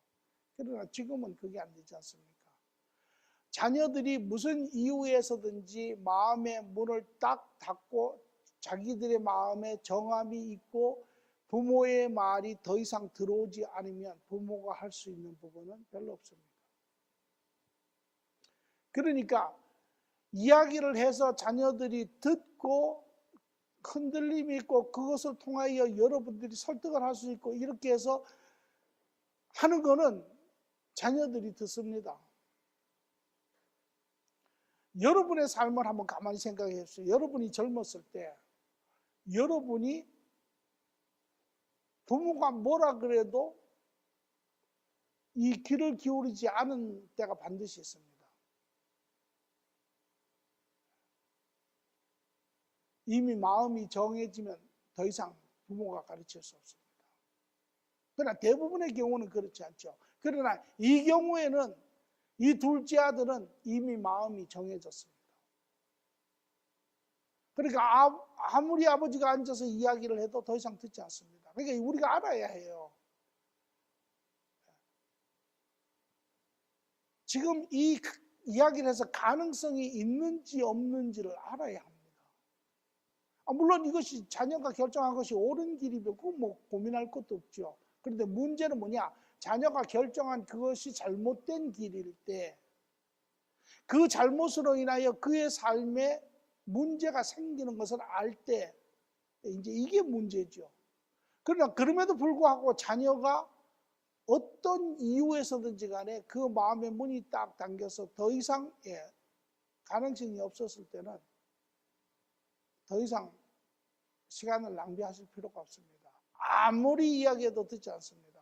그러나 지금은 그게 안 되지 않습니까? 자녀들이 무슨 이유에서든지 마음의 문을 딱 닫고 자기들의 마음에 정함이 있고 부모의 말이 더 이상 들어오지 않으면 부모가 할 수 있는 부분은 별로 없습니다. 그러니까 이야기를 해서 자녀들이 듣고 흔들림이 있고 그것을 통하여 여러분들이 설득을 할 수 있고 이렇게 해서 하는 거는 자녀들이 듣습니다. 여러분의 삶을 한번 가만히 생각해 보세요. 여러분이 젊었을 때 여러분이 부모가 뭐라 그래도 이 귀를 기울이지 않은 때가 반드시 있습니다. 이미 마음이 정해지면 더 이상 부모가 가르칠 수 없습니다. 그러나 대부분의 경우는 그렇지 않죠. 그러나 이 경우에는 이 둘째 아들은 이미 마음이 정해졌습니다. 그러니까 아무리 아버지가 앉아서 이야기를 해도 더 이상 듣지 않습니다. 그러니까 우리가 알아야 해요. 지금 이 이야기를 해서 가능성이 있는지 없는지를 알아야 합니다. 물론 이것이 자녀가 결정한 것이 옳은 길이면 그거 뭐 고민할 것도 없죠. 그런데 문제는 뭐냐? 자녀가 결정한 그것이 잘못된 길일 때 그 잘못으로 인하여 그의 삶에 문제가 생기는 것을 알 때 이제 이게 문제죠. 그러나 그럼에도 불구하고 자녀가 어떤 이유에서든지 간에 그 마음의 문이 딱 당겨서 더 이상 가능성이 없었을 때는 더 이상 시간을 낭비하실 필요가 없습니다. 아무리 이야기해도 듣지 않습니다.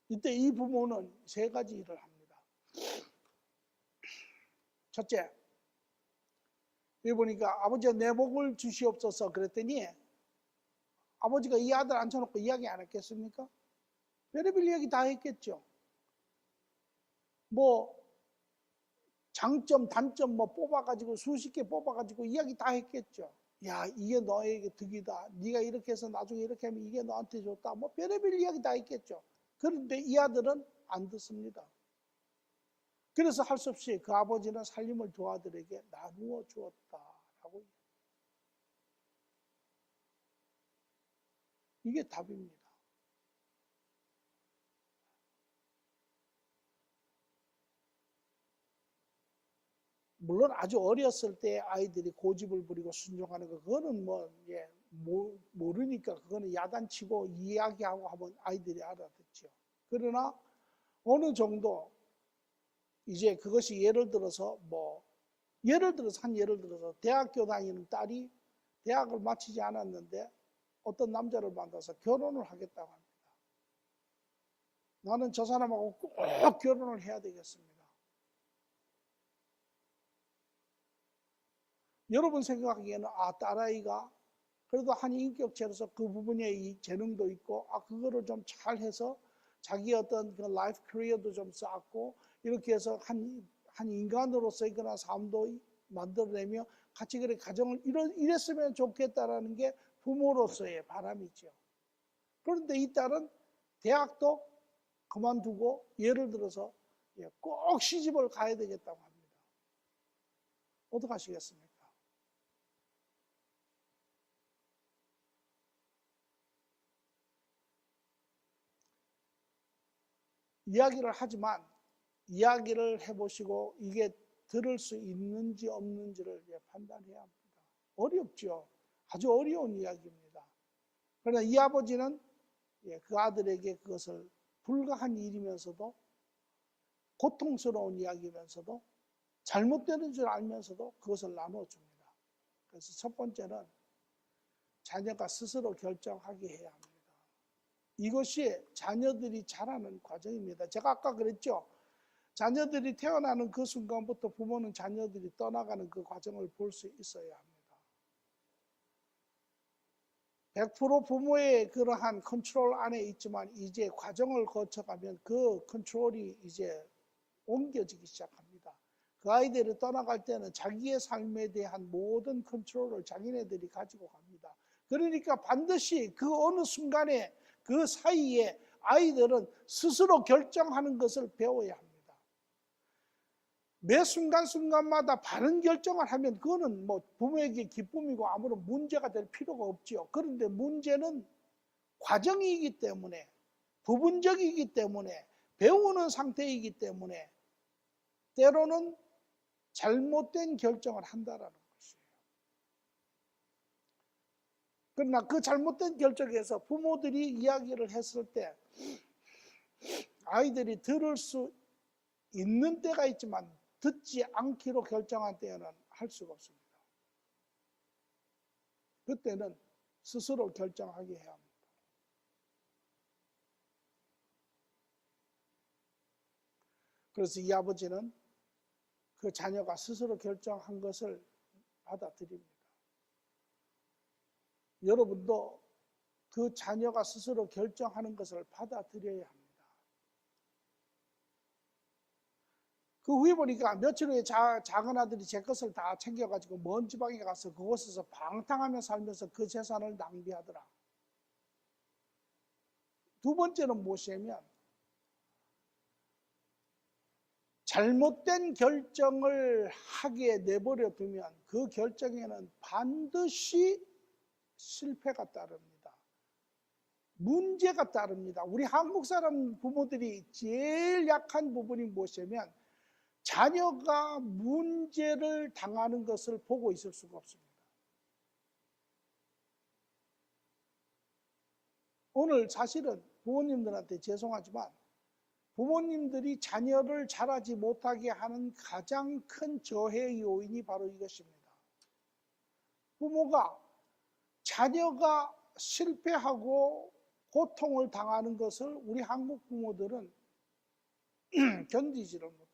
이때 이 부모는 세 가지 일을 합니다. 첫째, 여기 보니까 아버지가 내 복을 주시옵소서 그랬더니 아버지가 이 아들 앉혀놓고 이야기 안 했겠습니까? 별의별 이야기 다 했겠죠. 뭐 장점, 단점 뭐 뽑아가지고 수십 개 뽑아가지고 이야기 다 했겠죠. 야, 이게 너에게 득이다. 네가 이렇게 해서 나중에 이렇게 하면 이게 너한테 좋다. 뭐 별의별 이야기 다 했겠죠. 그런데 이 아들은 안 듣습니다. 그래서 할 수 없이 그 아버지는 살림을 두 아들에게 나누어 주었다라고. 이게 답입니다. 물론 아주 어렸을 때 아이들이 고집을 부리고 순종하는 거 그거는 모르니까 그거는 야단치고 이야기하고 하면 아이들이 알아듣죠. 그러나 어느 정도 이제 그것이 예를 들어서 대학교 다니는 딸이 대학을 마치지 않았는데 어떤 남자를 만나서 결혼을 하겠다고 합니다. 나는 저 사람하고 꼭 결혼을 해야 되겠습니다. 여러분 생각하기에는 딸아이가 그래도 한 인격체로서 그 부분에 이 재능도 있고 그거를 좀 잘해서 자기 어떤 그 라이프 커리어도 좀 쌓고 이렇게 해서 한 인간으로서의 그런 삶도 만들어내며 같이 그래 가정을 이랬으면 좋겠다라는 게 부모로서의 바람이죠. 그런데 이 딸은 대학도 그만두고 예를 들어서 꼭 시집을 가야 되겠다고 합니다. 어떻게 하시겠습니까? 이야기를 하지만 이야기를 해보시고 이게 들을 수 있는지 없는지를 판단해야 합니다. 어렵죠. 아주 어려운 이야기입니다. 그러나 이 아버지는 그 아들에게 그것을 불가한 일이면서도 고통스러운 이야기면서도 잘못되는 줄 알면서도 그것을 나눠줍니다. 그래서 첫 번째는 자녀가 스스로 결정하게 해야 합니다. 이것이 자녀들이 자라는 과정입니다. 제가 아까 그랬죠. 자녀들이 태어나는 그 순간부터 부모는 자녀들이 떠나가는 그 과정을 볼 수 있어야 합니다. 100% 부모의 그러한 컨트롤 안에 있지만 이제 과정을 거쳐가면 그 컨트롤이 이제 옮겨지기 시작합니다. 그 아이들이 떠나갈 때는 자기의 삶에 대한 모든 컨트롤을 자기네들이 가지고 갑니다. 그러니까 반드시 그 어느 순간에 그 사이에 아이들은 스스로 결정하는 것을 배워야 합니다. 매 순간순간마다 바른 결정을 하면 그거는 부모에게 기쁨이고 아무런 문제가 될 필요가 없지요. 그런데 문제는 과정이기 때문에 부분적이기 때문에 배우는 상태이기 때문에 때로는 잘못된 결정을 한다라는 것이에요. 그러나 그 잘못된 결정에서 부모들이 이야기를 했을 때 아이들이 들을 수 있는 때가 있지만 듣지 않기로 결정한 때에는 할 수가 없습니다. 그때는 스스로 결정하게 해야 합니다. 그래서 이 아버지는 그 자녀가 스스로 결정한 것을 받아들입니다. 여러분도 그 자녀가 스스로 결정하는 것을 받아들여야 합니다. 그 후에 보니까 며칠 후에 작은 아들이 제 것을 다 챙겨가지고 먼 지방에 가서 그곳에서 방탕하며 살면서 그 재산을 낭비하더라. 두 번째는 무엇이냐면 잘못된 결정을 하게 내버려 두면 그 결정에는 반드시 실패가 따릅니다. 문제가 따릅니다. 우리 한국 사람 부모들이 제일 약한 부분이 무엇이냐면 자녀가 문제를 당하는 것을 보고 있을 수가 없습니다. 오늘 사실은 부모님들한테 죄송하지만 부모님들이 자녀를 자라지 못하게 하는 가장 큰 저해 요인이 바로 이것입니다. 부모가 자녀가 실패하고 고통을 당하는 것을 우리 한국 부모들은 견디지를 못해요.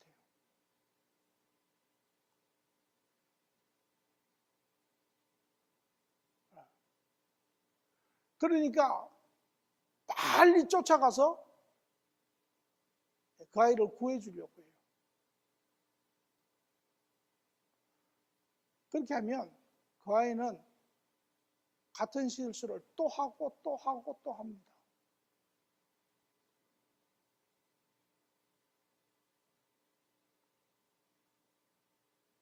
그러니까 빨리 쫓아가서 그 아이를 구해주려고 해요. 그렇게 하면 그 아이는 같은 실수를 또 하고 또 하고 또 합니다.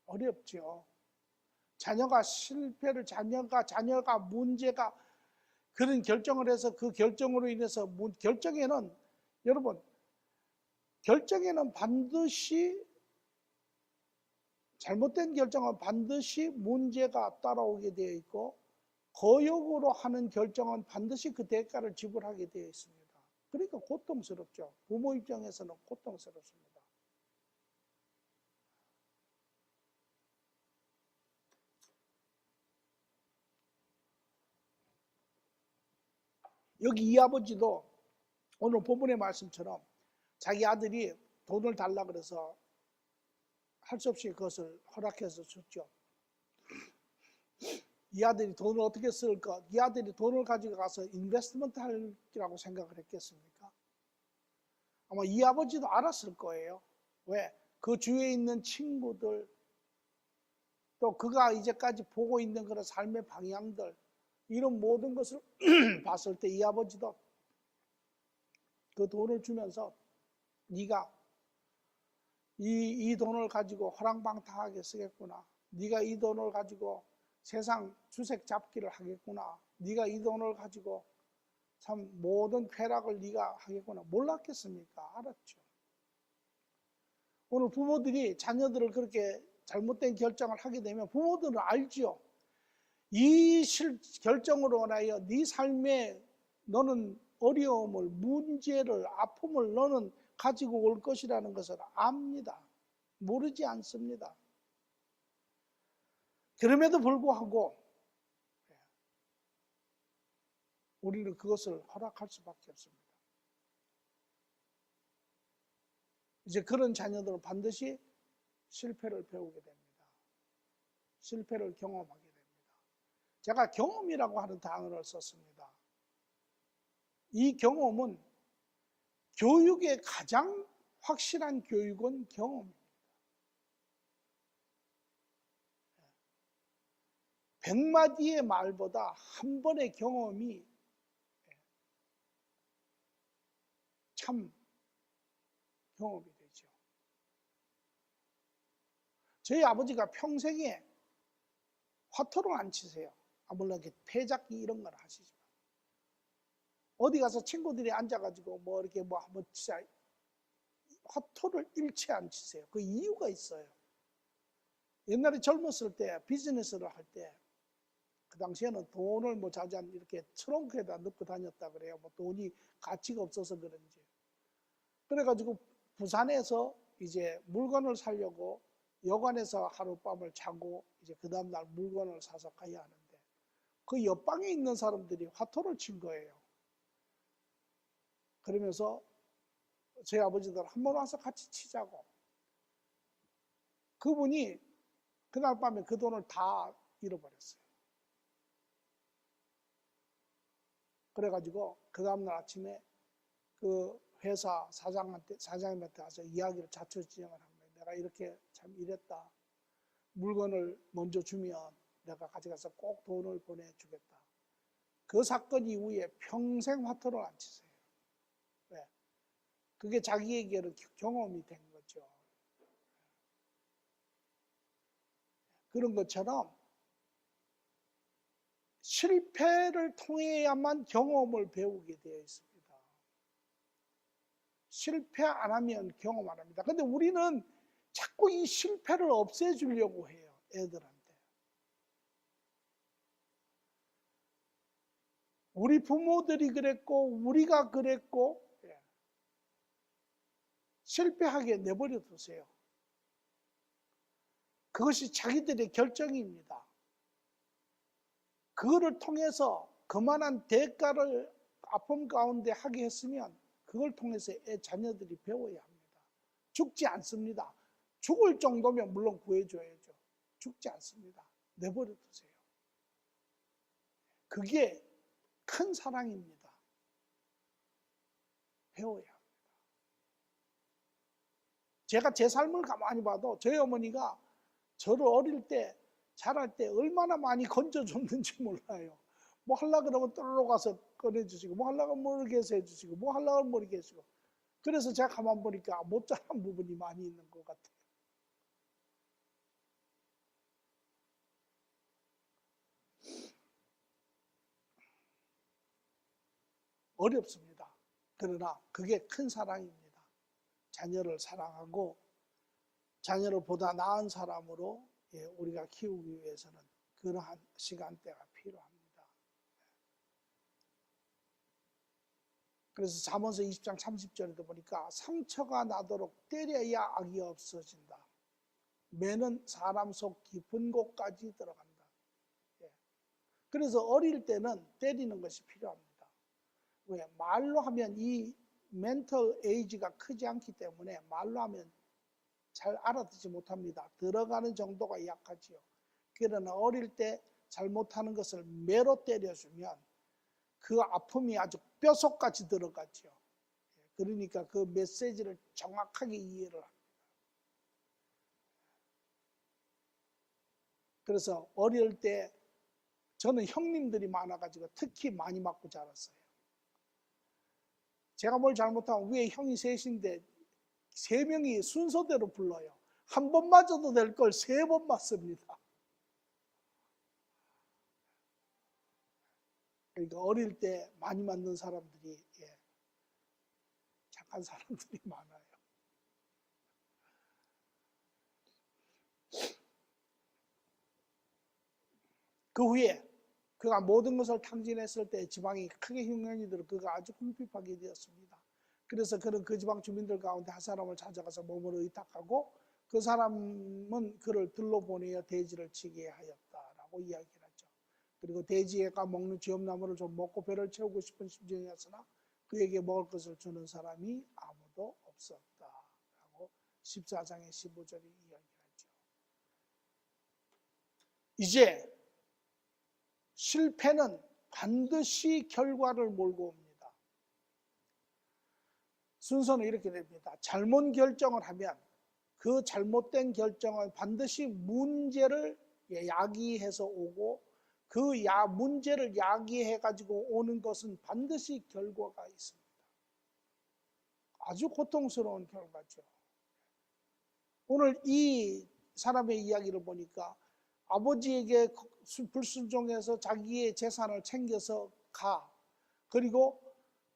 어렵죠. 자녀가 실패를, 자녀가 문제가 그런 결정을 해서 그 결정으로 인해서 결정에는 반드시 잘못된 결정은 반드시 문제가 따라오게 되어 있고 거역으로 하는 결정은 반드시 그 대가를 지불하게 되어 있습니다. 그러니까 고통스럽죠. 부모 입장에서는 고통스럽습니다. 여기 이 아버지도 오늘 본문의 말씀처럼 자기 아들이 돈을 달라 그래서 할 수 없이 그것을 허락해서 줬죠. 이 아들이 돈을 어떻게 쓸까? 이 아들이 돈을 가지고 가서 인베스트먼트 할이라고 생각을 했겠습니까? 아마 이 아버지도 알았을 거예요. 왜? 그 주위에 있는 친구들, 또 그가 이제까지 보고 있는 그런 삶의 방향들, 이런 모든 것을 봤을 때 이 아버지도 그 돈을 주면서 네가 이 돈을 가지고 허랑방탕하게 쓰겠구나. 네가 이 돈을 가지고 세상 주색 잡기를 하겠구나. 네가 이 돈을 가지고 참 모든 쾌락을 네가 하겠구나. 몰랐겠습니까? 알았죠. 오늘 부모들이 자녀들을 그렇게 잘못된 결정을 하게 되면 부모들은 알죠. 이 결정으로 인하여 네 삶에 너는 어려움을, 문제를, 아픔을 너는 가지고 올 것이라는 것을 압니다. 모르지 않습니다. 그럼에도 불구하고 우리는 그것을 허락할 수밖에 없습니다. 이제 그런 자녀들은 반드시 실패를 배우게 됩니다. 실패를 경험하게 됩니다. 제가 경험이라고 하는 단어를 썼습니다. 이 경험은 교육의 가장 확실한 교육은 경험입니다. 100마디의 말보다 한 번의 경험이 참 경험이 되죠. 저희 아버지가 평생에 화토를 안 치세요. 물론 패잡기 이런 걸 하시지만 어디 가서 친구들이 앉아가지고 뭐 이렇게 뭐 한번 진짜 화토를 일체 안 치세요. 그 이유가 있어요. 옛날에 젊었을 때 비즈니스를 할 때 그 당시에는 돈을 뭐 자잔 이렇게 트렁크에다 넣고 다녔다 그래요. 뭐 돈이 가치가 없어서 그런지. 그래가지고 부산에서 이제 물건을 사려고 여관에서 하룻밤을 자고 이제 그 다음날 물건을 사서 가야 하는데 그 옆방에 있는 사람들이 화토를 친 거예요. 그러면서 저희 아버지들 한번 와서 같이 치자고. 그분이 그날 밤에 그 돈을 다 잃어버렸어요. 그래가지고 그 다음날 아침에 그 회사 사장님한테 와서 이야기를 자초지종을 한 거예요. 내가 이렇게 참 이랬다. 물건을 먼저 주면 내가 가져가서 꼭 돈을 보내주겠다. 그 사건 이후에 평생 화토를 안 치세요. 왜? 그게 자기에게는 경험이 된 거죠. 그런 것처럼 실패를 통해야만 경험을 배우게 되어 있습니다. 실패 안 하면 경험 안 합니다. 근데 우리는 자꾸 이 실패를 없애주려고 해요. 애들한테. 우리 부모들이 그랬고 우리가 그랬고 실패하게 내버려 두세요. 그것이 자기들의 결정입니다. 그거를 통해서 그만한 대가를 아픔 가운데 하게 했으면 그걸 통해서 자녀들이 배워야 합니다. 죽지 않습니다. 죽을 정도면 물론 구해줘야죠. 죽지 않습니다. 내버려 두세요. 그게 큰 사랑입니다. 배워야 합니다. 제가 제 삶을 가만히 봐도 저희 어머니가 저를 어릴 때 자랄 때 얼마나 많이 건져줬는지 몰라요. 뭐 하려고 그러면 떨어져 가서 꺼내주시고 뭐 하려고 모르게 해서 해주시고 뭐 하려고 모르게 해주시고 그래서 제가 가만 보니까 못 자란 부분이 많이 있는 것 같아요. 어렵습니다. 그러나 그게 큰 사랑입니다. 자녀를 사랑하고 자녀를 보다 나은 사람으로 우리가 키우기 위해서는 그러한 시간대가 필요합니다. 그래서 잠언서 20장 30절에도 보니까 상처가 나도록 때려야 악이 없어진다. 매는 사람 속 깊은 곳까지 들어간다. 그래서 어릴 때는 때리는 것이 필요합니다. 왜? 말로 하면 이 멘털 에이지가 크지 않기 때문에 말로 하면 잘 알아듣지 못합니다. 들어가는 정도가 약하지요. 그러나 어릴 때 잘못하는 것을 매로 때려주면 그 아픔이 아주 뼛속까지 들어가지요. 그러니까 그 메시지를 정확하게 이해를 합니다. 그래서 어릴 때 저는 형님들이 많아가지고 특히 많이 맞고 자랐어요. 제가 뭘 잘못하면 위에 형이 셋인데 3명이 순서대로 불러요. 한 번 맞아도 될 걸 3번 맞습니다. 그러니까 어릴 때 많이 맞는 사람들이 착한 사람들이 많아요. 그 후에 그가 모든 것을 탕진했을 때 지방이 크게 흉년이 들어 그가 아주 궁핍하게 되었습니다. 그래서 그는 그 지방 주민들 가운데 한 사람을 찾아가서 몸을 의탁하고 그 사람은 그를 들러 보내어 돼지를 치게 하였다라고 이야기를 하죠. 그리고 돼지가 먹는 쥐엄나무를 좀 먹고 배를 채우고 싶은 심정이었으나 그에게 먹을 것을 주는 사람이 아무도 없었다라고 14장의 15절이 이야기를 하죠. 이제 실패는 반드시 결과를 몰고 옵니다. 순서는 이렇게 됩니다. 잘못 결정을 하면 그 잘못된 결정은 반드시 문제를 야기해서 오고 그 문제를 야기해가지고 오는 것은 반드시 결과가 있습니다. 아주 고통스러운 결과죠. 오늘 이 사람의 이야기를 보니까 아버지에게 불순종해서 자기의 재산을 챙겨서 가. 그리고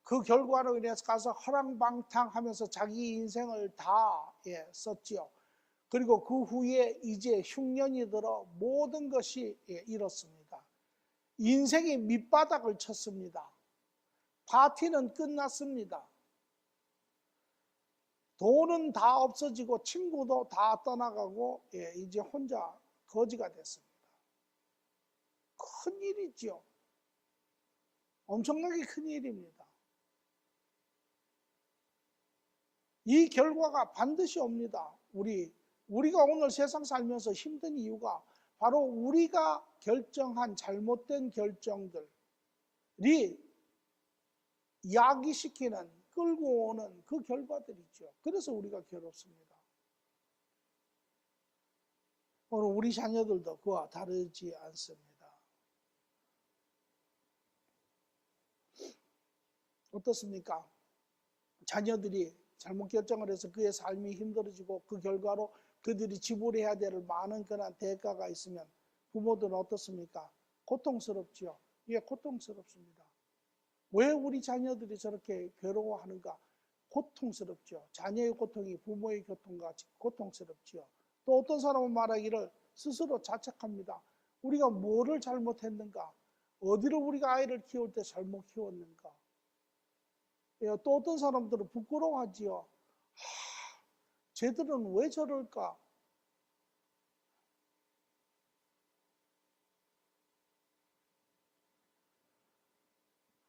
그 결과로 인해서 가서 허랑방탕하면서 자기 인생을 다 썼지요. 그리고 그 후에 이제 흉년이 들어 모든 것이 이렇습니다. 인생이 밑바닥을 쳤습니다. 파티는 끝났습니다. 돈은 다 없어지고 친구도 다 떠나가고 이제 혼자 거지가 됐습니다. 큰일이죠. 엄청나게 큰일입니다. 이 결과가 반드시 옵니다. 우리가 오늘 세상 살면서 힘든 이유가 바로 우리가 결정한 잘못된 결정들이 야기시키는 끌고 오는 그 결과들이죠. 그래서 우리가 괴롭습니다. 오늘 우리 자녀들도 그와 다르지 않습니다. 어떻습니까? 자녀들이 잘못 결정을 해서 그의 삶이 힘들어지고 그 결과로 그들이 지불해야 될 많은 그런 대가가 있으면 부모들은 어떻습니까? 고통스럽지요. 예, 고통스럽습니다. 왜 우리 자녀들이 저렇게 괴로워하는가? 고통스럽죠. 자녀의 고통이 부모의 고통과 고통스럽지요. 또 어떤 사람은 말하기를 스스로 자책합니다. 우리가 뭐를 잘못했는가? 어디를 우리가 아이를 키울 때 잘못 키웠는가? 또 어떤 사람들은 부끄러워하지요. 쟤들은 왜 저럴까?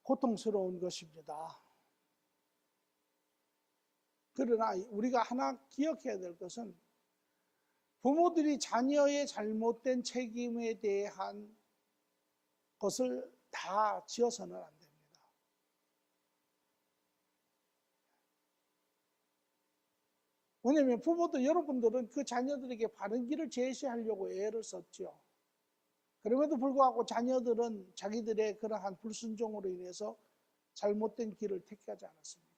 고통스러운 것입니다. 그러나 우리가 하나 기억해야 될 것은 부모들이 자녀의 잘못된 책임에 대한 것을 다 지어서는 안 됩니다. 왜냐하면 부모들 여러분들은 그 자녀들에게 바른 길을 제시하려고 애를 썼죠. 그럼에도 불구하고 자녀들은 자기들의 그러한 불순종으로 인해서 잘못된 길을 택하지 않았습니까?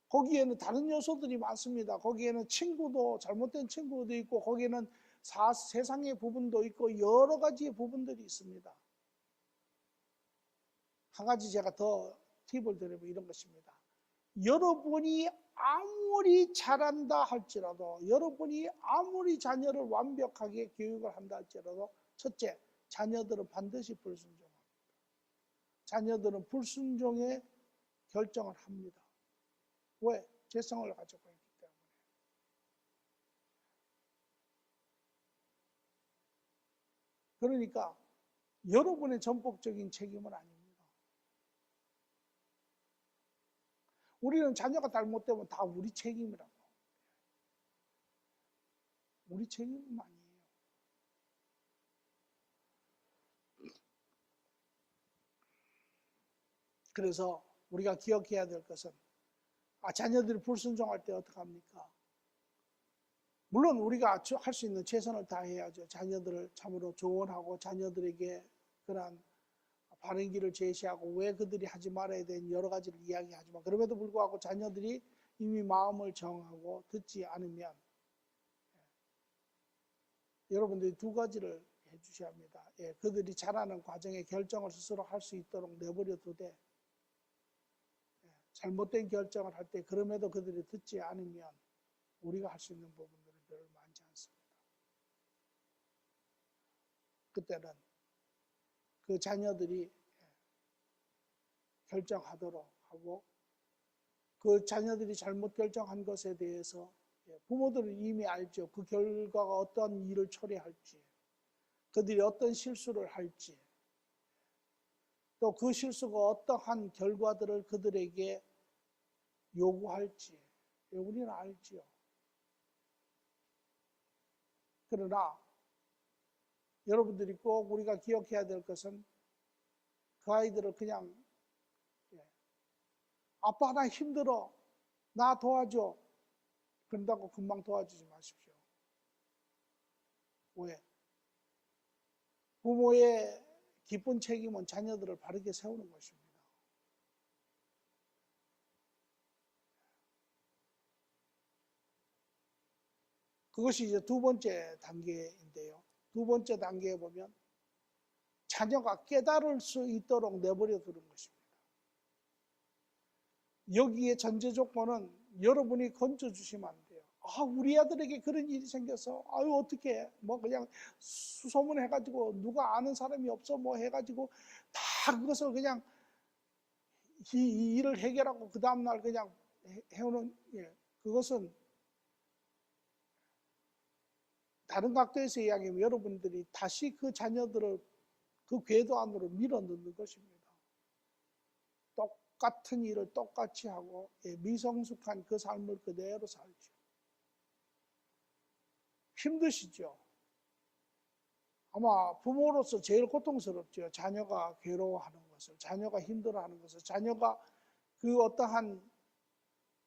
거기에는 다른 요소들이 많습니다. 거기에는 잘못된 친구도 있고 거기에는 세상의 부분도 있고 여러 가지의 부분들이 있습니다. 한 가지 제가 더 팁을 드리면 이런 것입니다. 여러분이 아무리 잘한다 할지라도, 여러분이 아무리 자녀를 완벽하게 교육을 한다 할지라도, 첫째, 자녀들은 반드시 불순종합니다. 자녀들은 불순종의 결정을 합니다. 왜? 죄성을 가지고 있기 때문에. 그러니까 여러분의 전폭적인 책임은 아닙니다. 우리는 자녀가 잘못되면 다 우리 책임이라고. 우리 책임은 아니에요. 그래서 우리가 기억해야 될 것은, 자녀들이 불순종할 때 어떡합니까? 물론 우리가 할 수 있는 최선을 다해야죠. 자녀들을 참으로 조언하고 자녀들에게 그러한 바른 길을 제시하고 왜 그들이 하지 말아야 되는 여러 가지를 이야기하지만, 그럼에도 불구하고 자녀들이 이미 마음을 정하고 듣지 않으면 여러분들이 두 가지를 해주셔야 합니다. 그들이 자라는 과정에 결정을 스스로 할 수 있도록 내버려 두되, 잘못된 결정을 할 때 그럼에도 그들이 듣지 않으면 우리가 할 수 있는 부분들은 별로 많지 않습니다. 그때는 그 자녀들이 결정하도록 하고, 그 자녀들이 잘못 결정한 것에 대해서 부모들은 이미 알죠. 그 결과가 어떤 일을 초래할지, 그들이 어떤 실수를 할지, 또 그 실수가 어떠한 결과들을 그들에게 요구할지 우리는 알지요. 그러나 여러분들이 꼭 우리가 기억해야 될 것은, 그 아이들을 그냥 아빠 나 힘들어, 나 도와줘, 그런다고 금방 도와주지 마십시오. 왜? 부모의 기쁜 책임은 자녀들을 바르게 세우는 것입니다. 그것이 이제 두 번째 단계인데요. 두 번째 단계에 보면 자녀가 깨달을 수 있도록 내버려 두는 것입니다. 여기에 전제 조건은 여러분이 건져주시면 안 돼요. 우리 아들에게 그런 일이 생겨서 어떻게 뭐 그냥 수소문 해가지고 누가 아는 사람이 없어 뭐 해가지고 다 그것을 그냥 이 일을 해결하고 그 다음날 그냥 해오는, 그것은 다른 각도에서 이야기하면 여러분들이 다시 그 자녀들을 그 궤도 안으로 밀어넣는 것입니다. 똑같은 일을 똑같이 하고 미성숙한 그 삶을 그대로 살죠. 힘드시죠? 아마 부모로서 제일 고통스럽죠. 자녀가 괴로워하는 것을, 자녀가 힘들어하는 것을, 자녀가 그 어떠한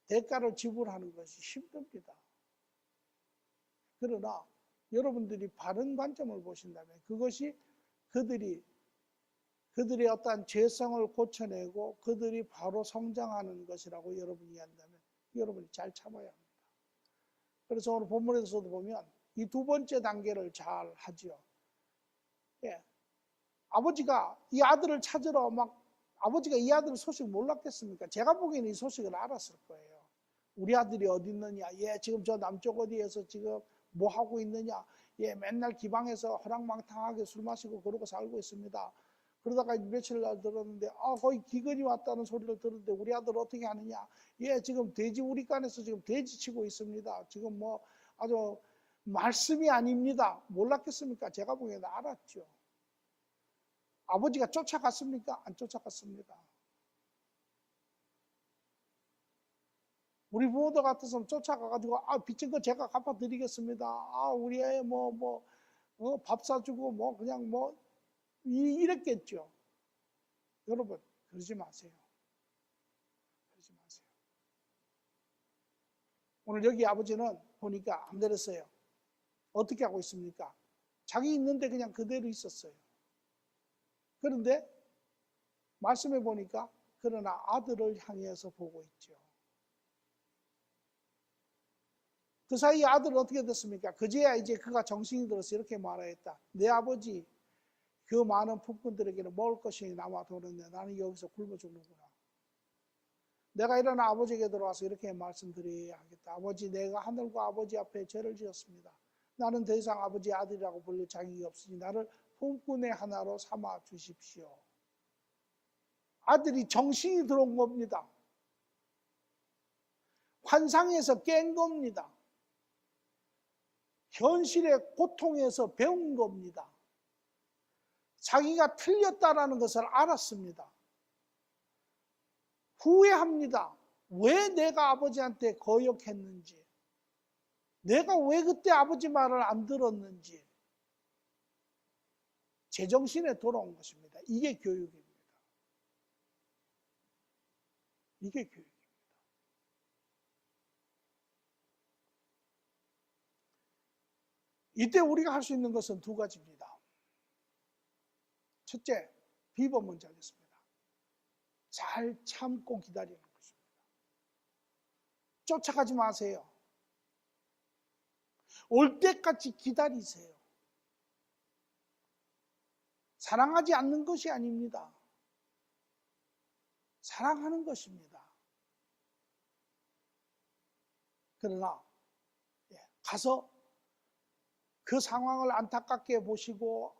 대가를 지불하는 것이 힘듭니다. 그러나 여러분들이 바른 관점을 보신다면 그것이 그들의 어떠한 죄성을 고쳐내고 그들이 바로 성장하는 것이라고 여러분이 한다면 여러분이 잘 참아야 합니다. 그래서 오늘 본문에서도 보면 이 두 번째 단계를 잘 하지요. 아버지가 이 아들을 찾으러 아버지가 이 아들 소식 몰랐겠습니까? 제가 보기에는 이 소식을 알았을 거예요. 우리 아들이 어디 있느냐? 지금 저 남쪽 어디에서 지금 뭐 하고 있느냐? 맨날 기방에서 허랑망탕하게 술 마시고 그러고 살고 있습니다. 그러다가 며칠 날 들었는데 거의 기근이 왔다는 소리를 들었는데 우리 아들 어떻게 하느냐? 지금 돼지 우리간에서 지금 돼지 치고 있습니다. 지금 뭐 아주 말씀이 아닙니다. 몰랐겠습니까? 제가 보기에는 알았죠. 아버지가 쫓아갔습니까? 안 쫓아갔습니다. 우리 부모들 같았으면 쫓아가가지고 빚진 거 제가 갚아드리겠습니다. 우리 애 밥 사주고 뭐 그냥 뭐 이랬겠죠. 여러분 그러지 마세요. 그러지 마세요. 오늘 여기 아버지는 보니까 안 그랬어요. 어떻게 하고 있습니까? 자기 있는데 그냥 그대로 있었어요. 그런데 말씀해 보니까 그러나 아들을 향해서 보고 있죠. 그 사이에 아들은 어떻게 됐습니까? 그제야 이제 그가 정신이 들어서 이렇게 말하였다. 내 아버지 그 많은 품꾼들에게는 먹을 것이 남아 도는데 나는 여기서 굶어 죽는구나. 내가 일어나 아버지에게 들어와서 이렇게 말씀드려야 하겠다. 아버지, 내가 하늘과 아버지 앞에 죄를 지었습니다. 나는 더 이상 아버지의 아들이라고 불릴 자격이 없으니 나를 품꾼의 하나로 삼아 주십시오. 아들이 정신이 들어온 겁니다. 환상에서 깬 겁니다. 현실의 고통에서 배운 겁니다. 자기가 틀렸다라는 것을 알았습니다. 후회합니다. 왜 내가 아버지한테 거역했는지, 내가 왜 그때 아버지 말을 안 들었는지 제정신에 돌아온 것입니다. 이게 교육입니다. 이게 교육입니다. 이때 우리가 할 수 있는 것은 두 가지입니다. 첫째, 비법 먼저 하겠습니다. 잘 참고 기다리는 것입니다. 쫓아가지 마세요. 올 때까지 기다리세요. 사랑하지 않는 것이 아닙니다. 사랑하는 것입니다. 그러나 가서 그 상황을 안타깝게 보시고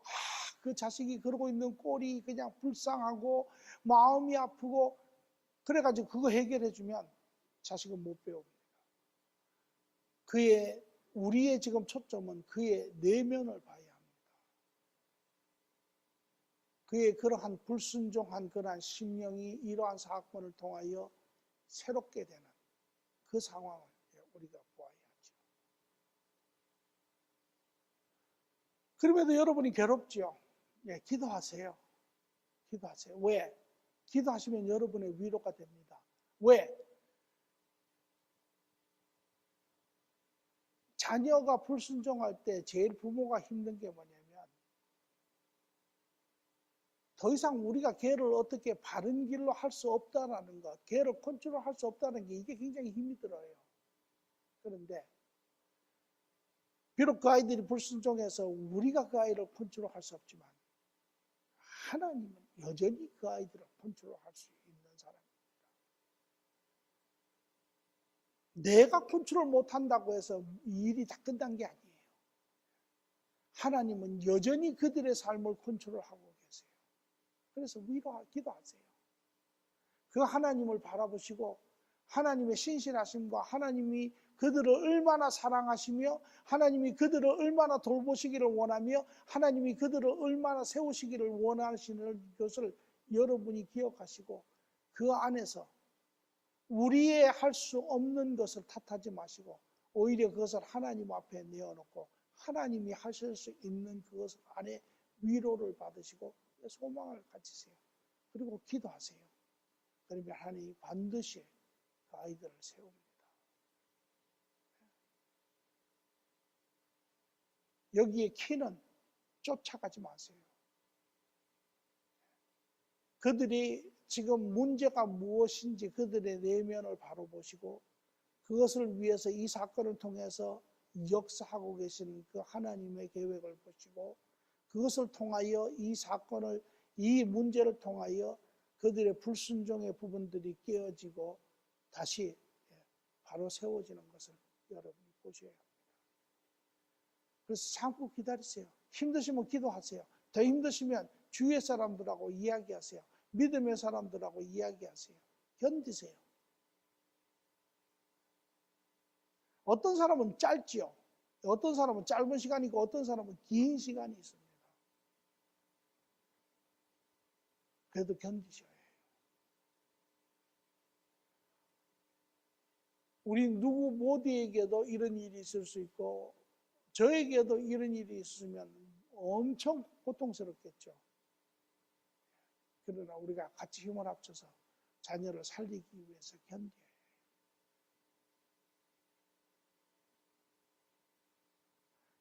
그 자식이 그러고 있는 꼴이 그냥 불쌍하고 마음이 아프고 그래가지고 그거 해결해 주면 자식은 못 배웁니다. 우리의 지금 초점은 그의 내면을 봐야 합니다. 그의 그러한 불순종한 그러한 심령이 이러한 사건을 통하여 새롭게 되는 그 상황을 우리가 보아야 하죠. 그럼에도 여러분이 괴롭죠. 기도하세요. 기도하세요. 왜? 기도하시면 여러분의 위로가 됩니다. 왜? 자녀가 불순종할 때 제일 부모가 힘든 게 뭐냐면 더 이상 우리가 걔를 어떻게 바른 길로 할 수 없다라는 것, 걔를 컨트롤할 수 없다는 게 이게 굉장히 힘이 들어요. 그런데 비록 그 아이들이 불순종해서 우리가 그 아이를 컨트롤할 수 없지만 하나님은 여전히 그 아이들을 컨트롤할 수 있는 사람입니다. 내가 컨트롤 못한다고 해서 이 일이 다 끝난 게 아니에요. 하나님은 여전히 그들의 삶을 컨트롤하고 계세요. 그래서 기도하세요. 그 하나님을 바라보시고 하나님의 신실하심과 하나님이 그들을 얼마나 사랑하시며 하나님이 그들을 얼마나 돌보시기를 원하며 하나님이 그들을 얼마나 세우시기를 원하시는 것을 여러분이 기억하시고 그 안에서 우리의 할 수 없는 것을 탓하지 마시고 오히려 그것을 하나님 앞에 내어놓고 하나님이 하실 수 있는 그것 안에 위로를 받으시고 소망을 가지세요. 그리고 기도하세요. 그러면 하나님이 반드시 그 아이들을 세웁니다. 여기에 키는 쫓아가지 마세요. 그들이 지금 문제가 무엇인지 그들의 내면을 바로 보시고 그것을 위해서 이 사건을 통해서 역사하고 계시는 그 하나님의 계획을 보시고 그것을 통하여 이 문제를 통하여 그들의 불순종의 부분들이 깨어지고 다시 바로 세워지는 것을 여러분이 보셔야 합니다. 그래서 참고 기다리세요. 힘드시면 기도하세요. 더 힘드시면 주위의 사람들하고 이야기하세요. 믿음의 사람들하고 이야기하세요. 견디세요. 어떤 사람은 짧지요. 어떤 사람은 짧은 시간이고 어떤 사람은 긴 시간이 있습니다. 그래도 견디셔야 해요. 우리 누구 모두에게도 이런 일이 있을 수 있고 저에게도 이런 일이 있으면 엄청 고통스럽겠죠. 그러나 우리가 같이 힘을 합쳐서 자녀를 살리기 위해서 견뎌야 해요.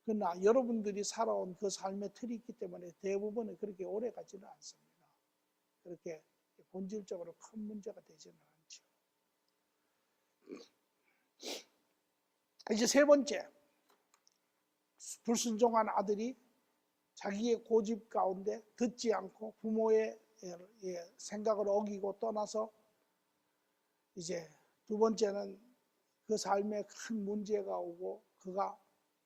그러나 여러분들이 살아온 그 삶의 틀이 있기 때문에 대부분은 그렇게 오래 가지는 않습니다. 그렇게 본질적으로 큰 문제가 되지는 않죠. 이제 세 번째, 불순종한 아들이 자기의 고집 가운데 듣지 않고 부모의 생각을 어기고 떠나서 이제 두 번째는 그 삶에 큰 문제가 오고 그가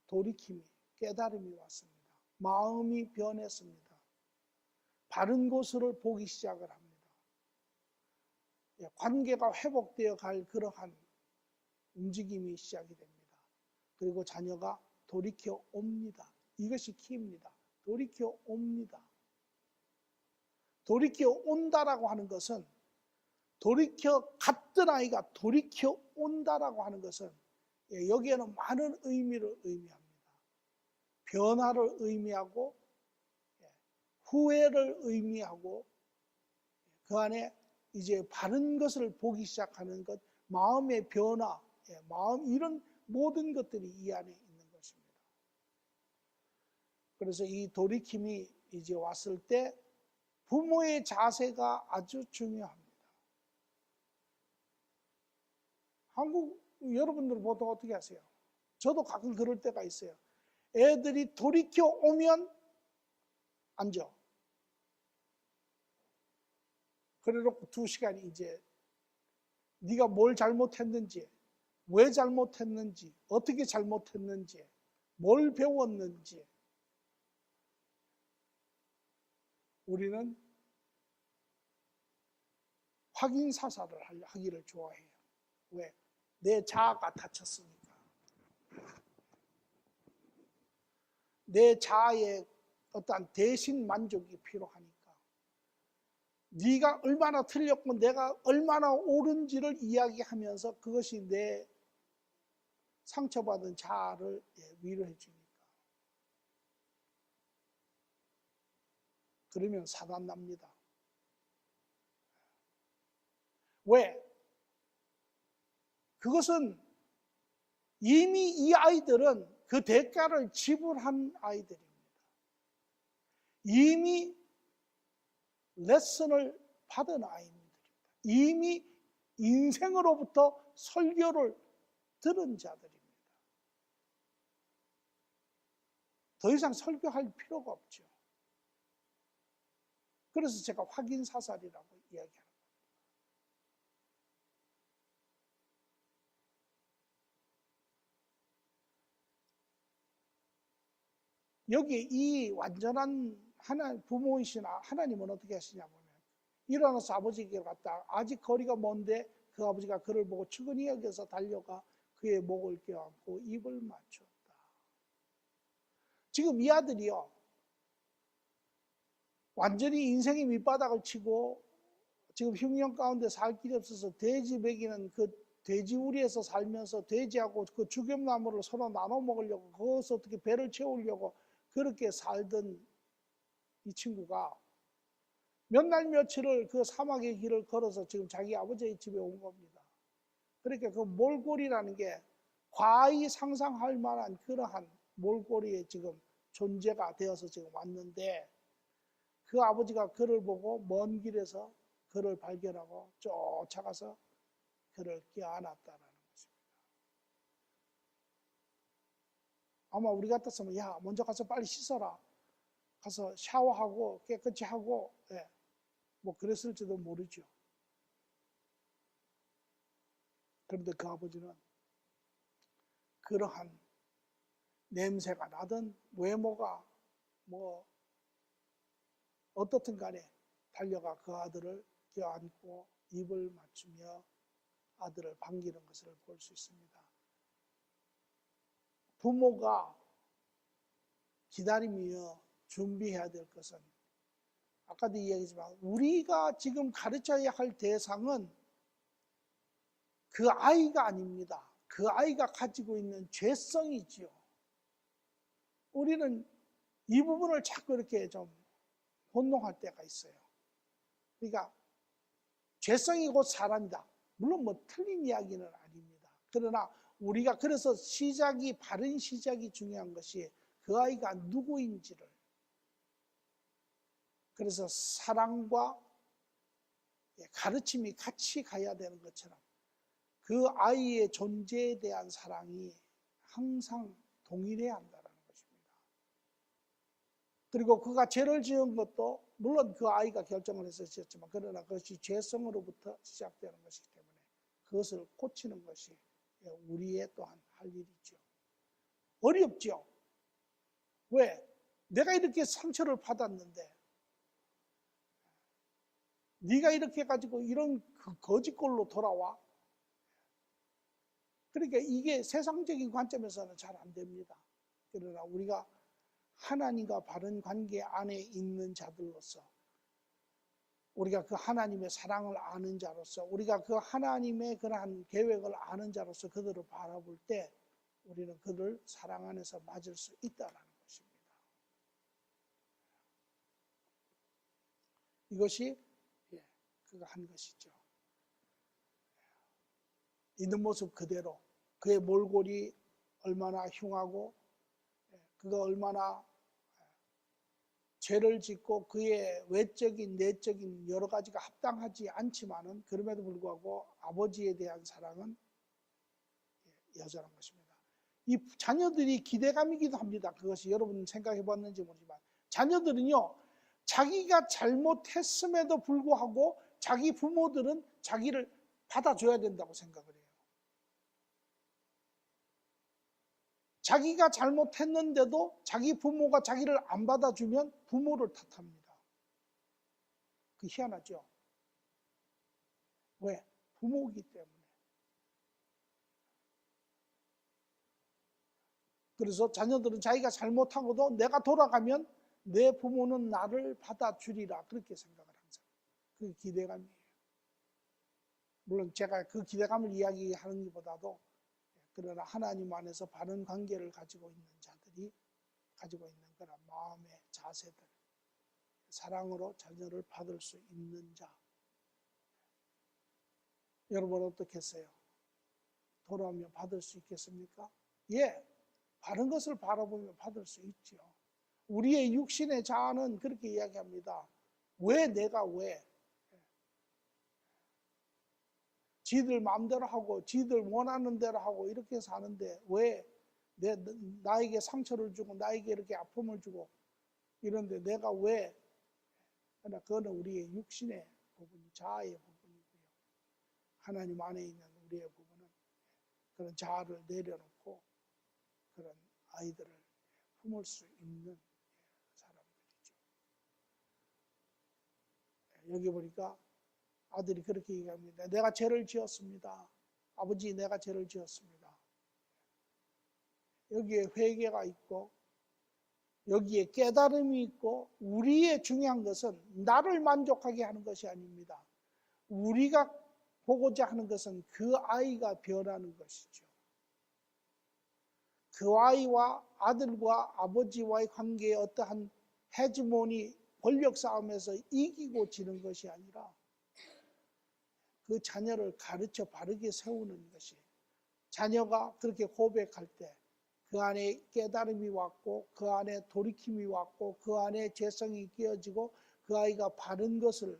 돌이킴이, 깨달음이 왔습니다. 마음이 변했습니다. 바른 곳을 보기 시작을 합니다. 관계가 회복되어 갈 그러한 움직임이 시작이 됩니다. 그리고 자녀가 돌이켜 옵니다. 이것이 키입니다. 돌이켜 옵니다. 돌이켜 온다라고 하는 것은, 돌이켜 갔던 아이가 돌이켜 온다라고 하는 것은 여기에는 많은 의미를 의미합니다. 변화를 의미하고 후회를 의미하고 그 안에 이제 바른 것을 보기 시작하는 것, 마음의 변화, 마음, 이런 모든 것들이 이 안에 있는 것입니다. 그래서 이 돌이킴이 이제 왔을 때 부모의 자세가 아주 중요합니다. 한국 여러분들 보통 어떻게 하세요? 저도 가끔 그럴 때가 있어요. 애들이 돌이켜 오면 앉아. 그래놓고 2시간 이제 네가 뭘 잘못했는지, 왜 잘못했는지, 어떻게 잘못했는지, 뭘 배웠는지 우리는 확인 사살을 하기를 좋아해요. 왜? 내 자아가 다쳤으니까. 내 자아의 어떠한 대신 만족이 필요하니까. 네가 얼마나 틀렸고 내가 얼마나 옳은지를 이야기하면서 그것이 내 상처받은 자아를 위로해 주니까. 그러면 사단 납니다. 왜? 그것은 이미 이 아이들은 그 대가를 지불한 아이들입니다. 이미 레슨을 받은 아이들입니다. 이미 인생으로부터 설교를 들은 자들입니다. 더 이상 설교할 필요가 없죠. 그래서 제가 확인 사살이라고 이야기합니다. 여기 이 완전한 부모이신 하나님은 어떻게 하시냐면, 일어나서 아버지에게 갔다. 아직 거리가 먼데 그 아버지가 그를 보고 측은히 여겨서 달려가 그의 목을 껴안고 입을 맞췄다. 지금 이 아들이요, 완전히 인생의 밑바닥을 치고 지금 흉년 가운데 살 길이 없어서 돼지 먹이는 그 돼지우리에서 살면서 돼지하고 그 죽염나무를 서로 나눠 먹으려고, 거기서 어떻게 배를 채우려고 그렇게 살던 이 친구가 몇 날 며칠을 그 사막의 길을 걸어서 지금 자기 아버지의 집에 온 겁니다. 그러니까 그 몰골이라는 게 과히 상상할 만한 그러한 몰골이의 지금 존재가 되어서 지금 왔는데, 그 아버지가 그를 보고 먼 길에서 그를 발견하고 쫓아가서 그를 껴안았다라는 것입니다. 아마 우리 같았으면 야, 먼저 가서 빨리 씻어라, 가서 샤워하고 깨끗이 하고 뭐 그랬을지도 모르죠. 그런데 그 아버지는 그러한 냄새가 나든 외모가 뭐 어떻든 간에 달려가 그 아들을 껴안고 입을 맞추며 아들을 반기는 것을 볼 수 있습니다. 부모가 기다리며 준비해야 될 것은, 아까도 이야기했지만 우리가 지금 가르쳐야 할 대상은 그 아이가 아닙니다. 그 아이가 가지고 있는 죄성이지요. 우리는 이 부분을 자꾸 이렇게 좀 혼동할 때가 있어요. 그러니까 죄성이 곧 사람이다. 물론 뭐 틀린 이야기는 아닙니다. 그러나 우리가 그래서 바른 시작이 중요한 것이 그 아이가 누구인지를, 그래서 사랑과 가르침이 같이 가야 되는 것처럼 그 아이의 존재에 대한 사랑이 항상 동일해야 한다는 것입니다. 그리고 그가 죄를 지은 것도 물론 그 아이가 결정을 해서 지었지만, 그러나 그것이 죄성으로부터 시작되는 것이기 때문에 그것을 고치는 것이 우리의 또한 할 일이죠. 어렵죠. 왜? 내가 이렇게 상처를 받았는데 네가 이렇게 해가지고 이런 거짓골로 돌아와? 그러니까 이게 세상적인 관점에서는 잘 안 됩니다. 그러나 우리가 하나님과 바른 관계 안에 있는 자들로서, 우리가 그 하나님의 사랑을 아는 자로서, 우리가 그 하나님의 그러한 계획을 아는 자로서 그들을 바라볼 때 우리는 그들을 사랑 안에서 맞을 수 있다는 것입니다. 이것이 그가 한 것이죠. 있는 모습 그대로 그의 몰골이 얼마나 흉하고 그가 얼마나 죄를 짓고 그의 외적인 내적인 여러 가지가 합당하지 않지만은 그럼에도 불구하고 아버지에 대한 사랑은 여전한 것입니다. 이 자녀들이 기대감이기도 합니다. 그것이 여러분 생각해 봤는지 모르지만 자녀들은요, 자기가 잘못했음에도 불구하고 자기 부모들은 자기를 받아줘야 된다고 생각을 해요. 자기가 잘못했는데도 자기 부모가 자기를 안 받아주면 부모를 탓합니다. 그 희한하죠? 왜? 부모이기 때문에. 그래서 자녀들은 자기가 잘못하고도 내가 돌아가면 내 부모는 나를 받아주리라 그렇게 생각을 항상. 그게 기대감이에요. 물론 제가 그 기대감을 이야기하는 것보다도 그러나 하나님 안에서 바른 관계를 가지고 있는 자들이 가지고 있는 그런 마음의 자세들, 사랑으로 자녀를 받을 수 있는 자. 여러분 어떻겠어요? 돌아오면 받을 수 있겠습니까? 예, 바른 것을 바라보면 받을 수 있죠. 우리의 육신의 자아는 그렇게 이야기합니다. 왜 내가 왜? 지들 마음대로 하고 지들 원하는 대로 하고 이렇게 사는데 왜 나에게 상처를 주고 나에게 이렇게 아픔을 주고 이런데 내가 왜? 그러나 그거는 우리의 육신의 부분, 자아의 부분이고요. 하나님 안에 있는 우리의 부분은 그런 자아를 내려놓고 그런 아이들을 품을 수 있는 사람들이죠. 여기 보니까 아들이 그렇게 얘기합니다. 내가 죄를 지었습니다. 아버지, 내가 죄를 지었습니다. 여기에 회개가 있고 여기에 깨달음이 있고 우리의 중요한 것은 나를 만족하게 하는 것이 아닙니다. 우리가 보고자 하는 것은 그 아이가 변하는 것이죠. 그 아이와 아들과 아버지와의 관계에 어떠한 헤지모니 권력 싸움에서 이기고 지는 것이 아니라 그 자녀를 가르쳐 바르게 세우는 것이, 자녀가 그렇게 고백할 때 그 안에 깨달음이 왔고 그 안에 돌이킴이 왔고 그 안에 죄성이 끼어지고 그 아이가 바른 것을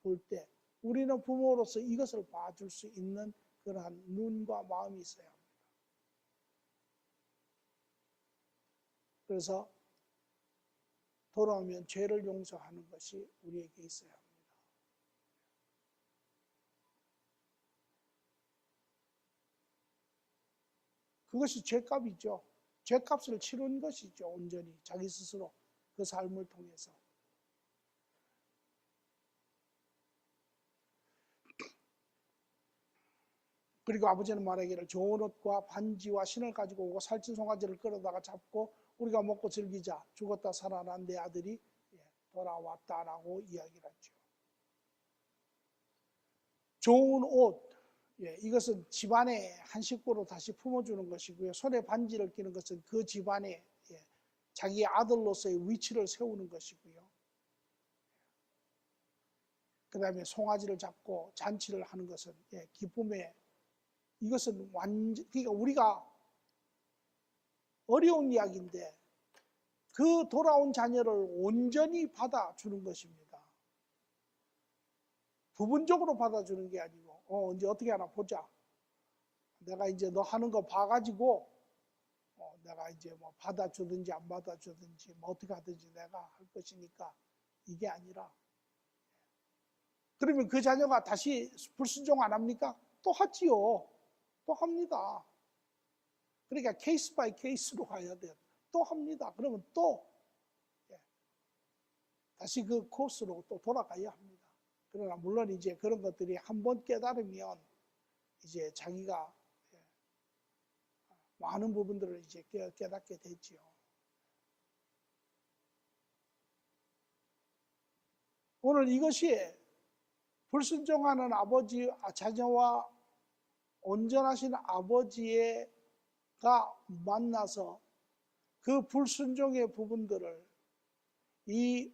볼 때 우리는 부모로서 이것을 봐줄 수 있는 그러한 눈과 마음이 있어야 합니다. 그래서 돌아오면 죄를 용서하는 것이 우리에게 있어야 합니다. 그것이 죄값이죠. 죄값을 치른 것이죠. 온전히 자기 스스로 그 삶을 통해서. 그리고 아버지는 말하기를 좋은 옷과 반지와 신을 가지고 오고 살찐 송아지를 끌어다가 잡고 우리가 먹고 즐기자. 죽었다 살아난 내 아들이 돌아왔다라고 이야기를 하죠. 좋은 옷, 이것은 집안의 한 식구로 다시 품어주는 것이고요. 손에 반지를 끼는 것은 그 집안에 자기의 아들로서의 위치를 세우는 것이고요. 그 다음에 송아지를 잡고 잔치를 하는 것은 기쁨의, 이것은 그러니까 우리가 어려운 이야기인데 그 돌아온 자녀를 온전히 받아주는 것입니다. 부분적으로 받아주는 게 아니고 언제 어떻게 하나 보자. 내가 이제 너 하는 거 봐가지고 내가 이제 뭐 받아주든지 안 받아주든지 뭐 어떻게 하든지 내가 할 것이니까 이게 아니라 그러면 그 자녀가 다시 불순종 안 합니까? 또 하지요. 또 합니다. 그러니까 케이스 바이 케이스로 가야 돼요. 또 합니다. 그러면 또 다시 그 코스로 또 돌아가야 합니다. 그러나 물론 이제 그런 것들이 한번 깨달으면 이제 자기가 많은 부분들을 이제 깨닫게 되지요. 오늘 이것이 불순종하는 아버지, 자녀와 온전하신 아버지가 만나서 그 불순종의 부분들을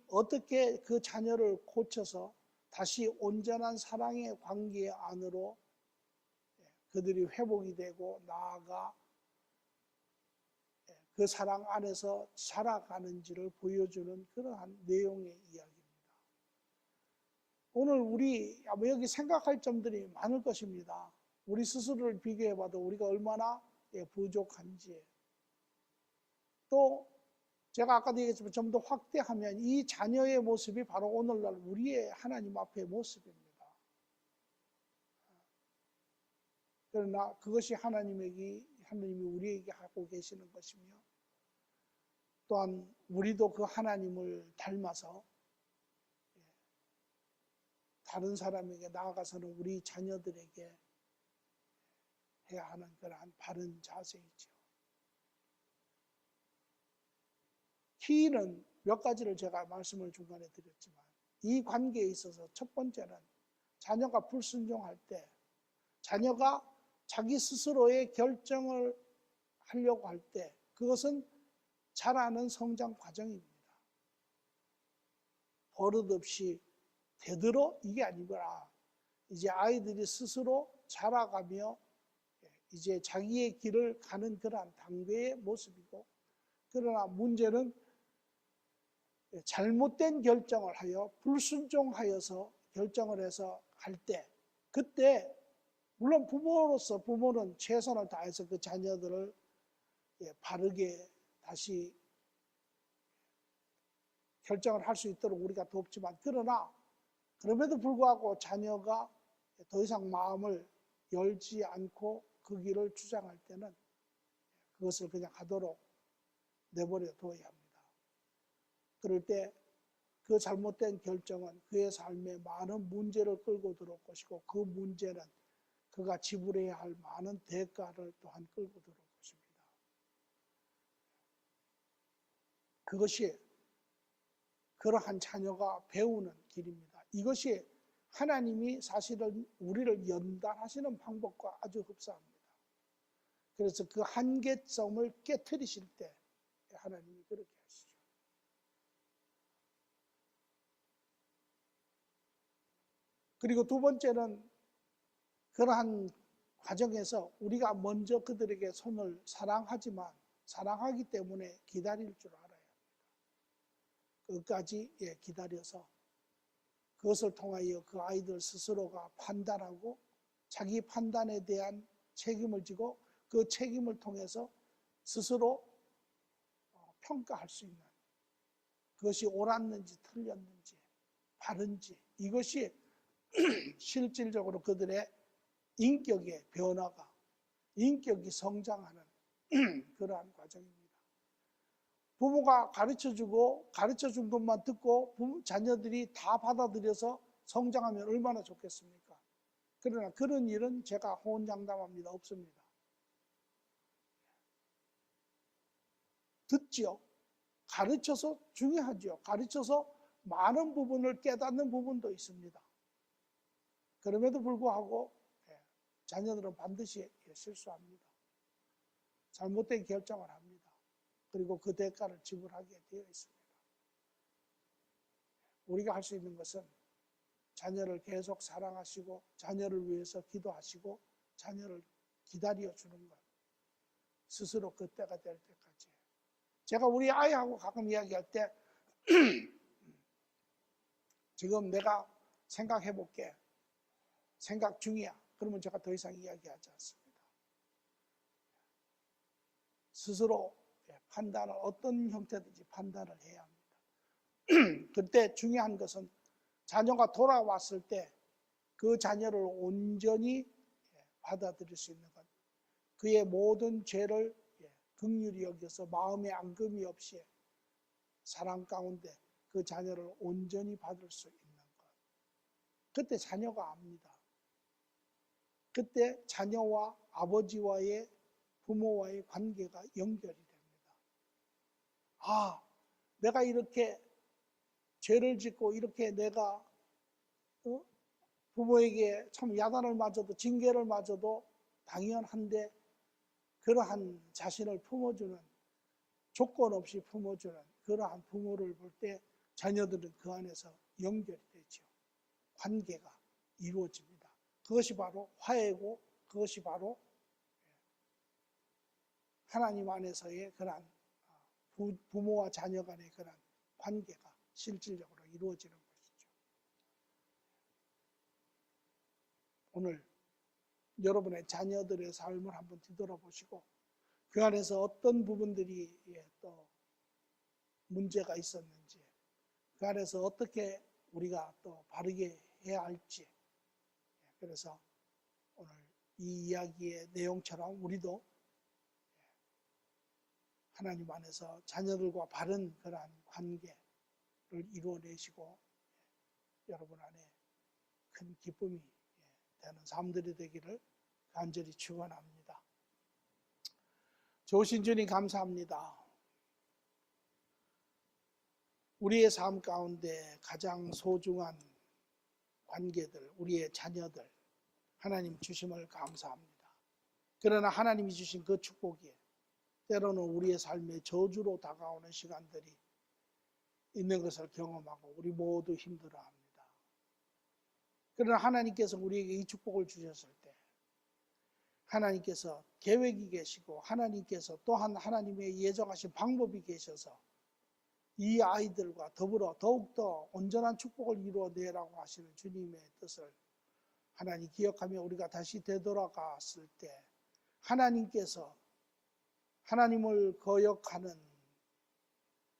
어떻게 그 자녀를 고쳐서 다시 온전한 사랑의 관계 안으로 그들이 회복이 되고 나아가 그 사랑 안에서 살아가는지를 보여주는 그러한 내용의 이야기입니다. 오늘 우리 여기 생각할 점들이 많을 것입니다. 우리 스스로를 비교해봐도 우리가 얼마나 부족한지, 또 제가 아까도 얘기했지만 좀 더 확대하면 이 자녀의 모습이 바로 오늘날 우리의 하나님 앞의 모습입니다. 그러나 그것이 하나님이 우리에게 하고 계시는 것이며, 또한 우리도 그 하나님을 닮아서 다른 사람에게 나아가서는 우리 자녀들에게 해야 하는 그러한 바른 자세이죠. 키는 몇 가지를 제가 말씀을 중간에 드렸지만, 이 관계에 있어서 첫 번째는 자녀가 불순종할 때 자녀가 자기 스스로의 결정을 하려고 할 때 그것은 자라는 성장 과정입니다. 버릇없이 되도록 이게 아니구나. 이제 아이들이 스스로 자라가며 이제 자기의 길을 가는 그러한 단계의 모습이고, 그러나 문제는 잘못된 결정을 하여 불순종하여서 결정을 해서 할 때, 그때 물론 부모로서 부모는 최선을 다해서 그 자녀들을 바르게 다시 결정을 할 수 있도록 우리가 돕지만, 그러나 그럼에도 불구하고 자녀가 더 이상 마음을 열지 않고 그 길을 주장할 때는 그것을 그냥 하도록 내버려 둬야 합니다. 그럴 때 그 잘못된 결정은 그의 삶에 많은 문제를 끌고 들어올 것이고, 그 문제는 그가 지불해야 할 많은 대가를 또한 끌고 들어올 것입니다. 그것이 그러한 자녀가 배우는 길입니다. 이것이 하나님이 사실은 우리를 연단하시는 방법과 아주 흡사합니다. 그래서 그 한계점을 깨트리실 때 하나님이 그렇게 하시죠. 그리고 두 번째는 그러한 과정에서 우리가 먼저 그들에게 손을 사랑하지만 사랑하기 때문에 기다릴 줄 알아야 합니다. 끝까지 기다려서 그것을 통하여 그 아이들 스스로가 판단하고 자기 판단에 대한 책임을 지고 그 책임을 통해서 스스로 평가할 수 있는, 그것이 옳았는지 틀렸는지 바른지, 이것이 실질적으로 그들의 인격의 변화가, 인격이 성장하는 그러한 과정입니다. 부모가 가르쳐주고 가르쳐준 것만 듣고 자녀들이 다 받아들여서 성장하면 얼마나 좋겠습니까? 그러나 그런 일은 제가 호언장담합니다. 없습니다. 듣지요. 가르쳐서 중요하죠. 가르쳐서 많은 부분을 깨닫는 부분도 있습니다. 그럼에도 불구하고 자녀들은 반드시 실수합니다. 잘못된 결정을 합니다. 그리고 그 대가를 지불하게 되어 있습니다. 우리가 할 수 있는 것은 자녀를 계속 사랑하시고 자녀를 위해서 기도하시고 자녀를 기다려 주는 것, 스스로 그 때가 될 때까지. 제가 우리 아이하고 가끔 이야기할 때 지금 내가 생각해 볼게, 생각 중이야. 그러면 제가 더 이상 이야기하지 않습니다. 스스로 판단을 어떤 형태든지 판단을 해야 합니다. 그때 중요한 것은 자녀가 돌아왔을 때 그 자녀를 온전히 받아들일 수 있는 것, 그의 모든 죄를 긍휼히 여겨서 마음에 앙금이 없이 사랑 가운데 그 자녀를 온전히 받을 수 있는 것. 그때 자녀가 압니다. 그때 자녀와 아버지와의, 부모와의 관계가 연결이 됩니다. 아, 내가 이렇게 죄를 짓고 이렇게 내가 부모에게 참 야단을 맞아도, 징계를 맞아도 당연한데, 그러한 자신을 품어주는, 조건 없이 품어주는 그러한 부모를 볼 때 자녀들은 그 안에서 연결이 되죠. 관계가 이루어집니다. 그것이 바로 화해고, 그것이 바로 하나님 안에서의 그러한 부모와 자녀 간의 그러한 관계가 실질적으로 이루어지는 것이죠. 오늘 여러분의 자녀들의 삶을 한번 뒤돌아보시고 그 안에서 어떤 부분들이 또 문제가 있었는지, 그 안에서 어떻게 우리가 또 바르게 해야 할지, 그래서 오늘 이 이야기의 내용처럼 우리도 하나님 안에서 자녀들과 바른 그러한 관계를 이루어내시고 여러분 안에 큰 기쁨이 되는 삶들이 되기를 간절히 축원합니다. 좋으신 주님 감사합니다. 우리의 삶 가운데 가장 소중한 관계들, 우리의 자녀들, 하나님 주심을 감사합니다. 그러나 하나님이 주신 그 축복이 때로는 우리의 삶의 저주로 다가오는 시간들이 있는 것을 경험하고 우리 모두 힘들어합니다. 그러나 하나님께서 우리에게 이 축복을 주셨을 때 하나님께서 계획이 계시고 하나님께서 또한 하나님의 예정하신 방법이 계셔서 이 아이들과 더불어 더욱더 온전한 축복을 이루어내라고 하시는 주님의 뜻을 하나님 기억하며 우리가 다시 되돌아갔을 때 하나님께서 하나님을 거역하는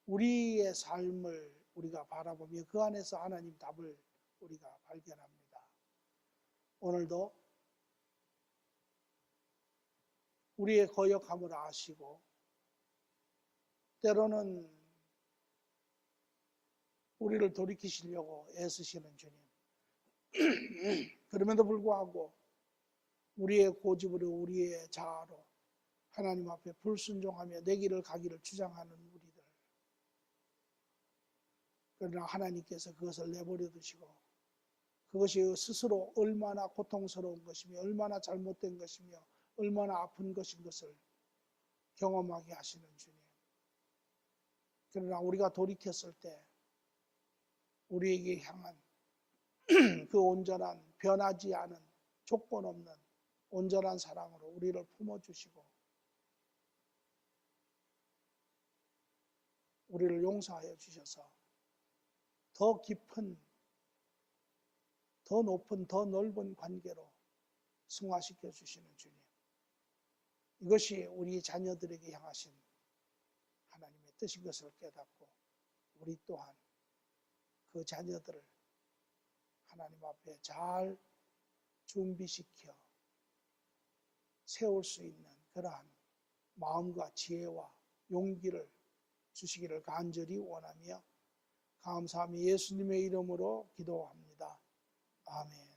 우리의 삶을 우리가 바라보며 그 안에서 하나님 답을 우리가 발견합니다. 오늘도 우리의 거역함을 아시고 때로는 우리를 돌이키시려고 애쓰시는 주님, 그럼에도 불구하고 우리의 고집으로 우리의 자아로 하나님 앞에 불순종하며 내 길을 가기를 주장하는 우리들, 그러나 하나님께서 그것을 내버려 두시고 그것이 스스로 얼마나 고통스러운 것이며 얼마나 잘못된 것이며 얼마나 아픈 것인 것을 경험하게 하시는 주님, 그러나 우리가 돌이켰을 때 우리에게 향한 그 온전한 변하지 않은 조건 없는 온전한 사랑으로 우리를 품어주시고 우리를 용서하여 주셔서 더 깊은, 더 높은, 더 넓은 관계로 승화시켜 주시는 주님, 이것이 우리 자녀들에게 향하신 하나님의 뜻인 것을 깨닫고 우리 또한 그 자녀들을 하나님 앞에 잘 준비시켜 세울 수 있는 그러한 마음과 지혜와 용기를 주시기를 간절히 원하며 감사하며 예수님의 이름으로 기도합니다. 아멘.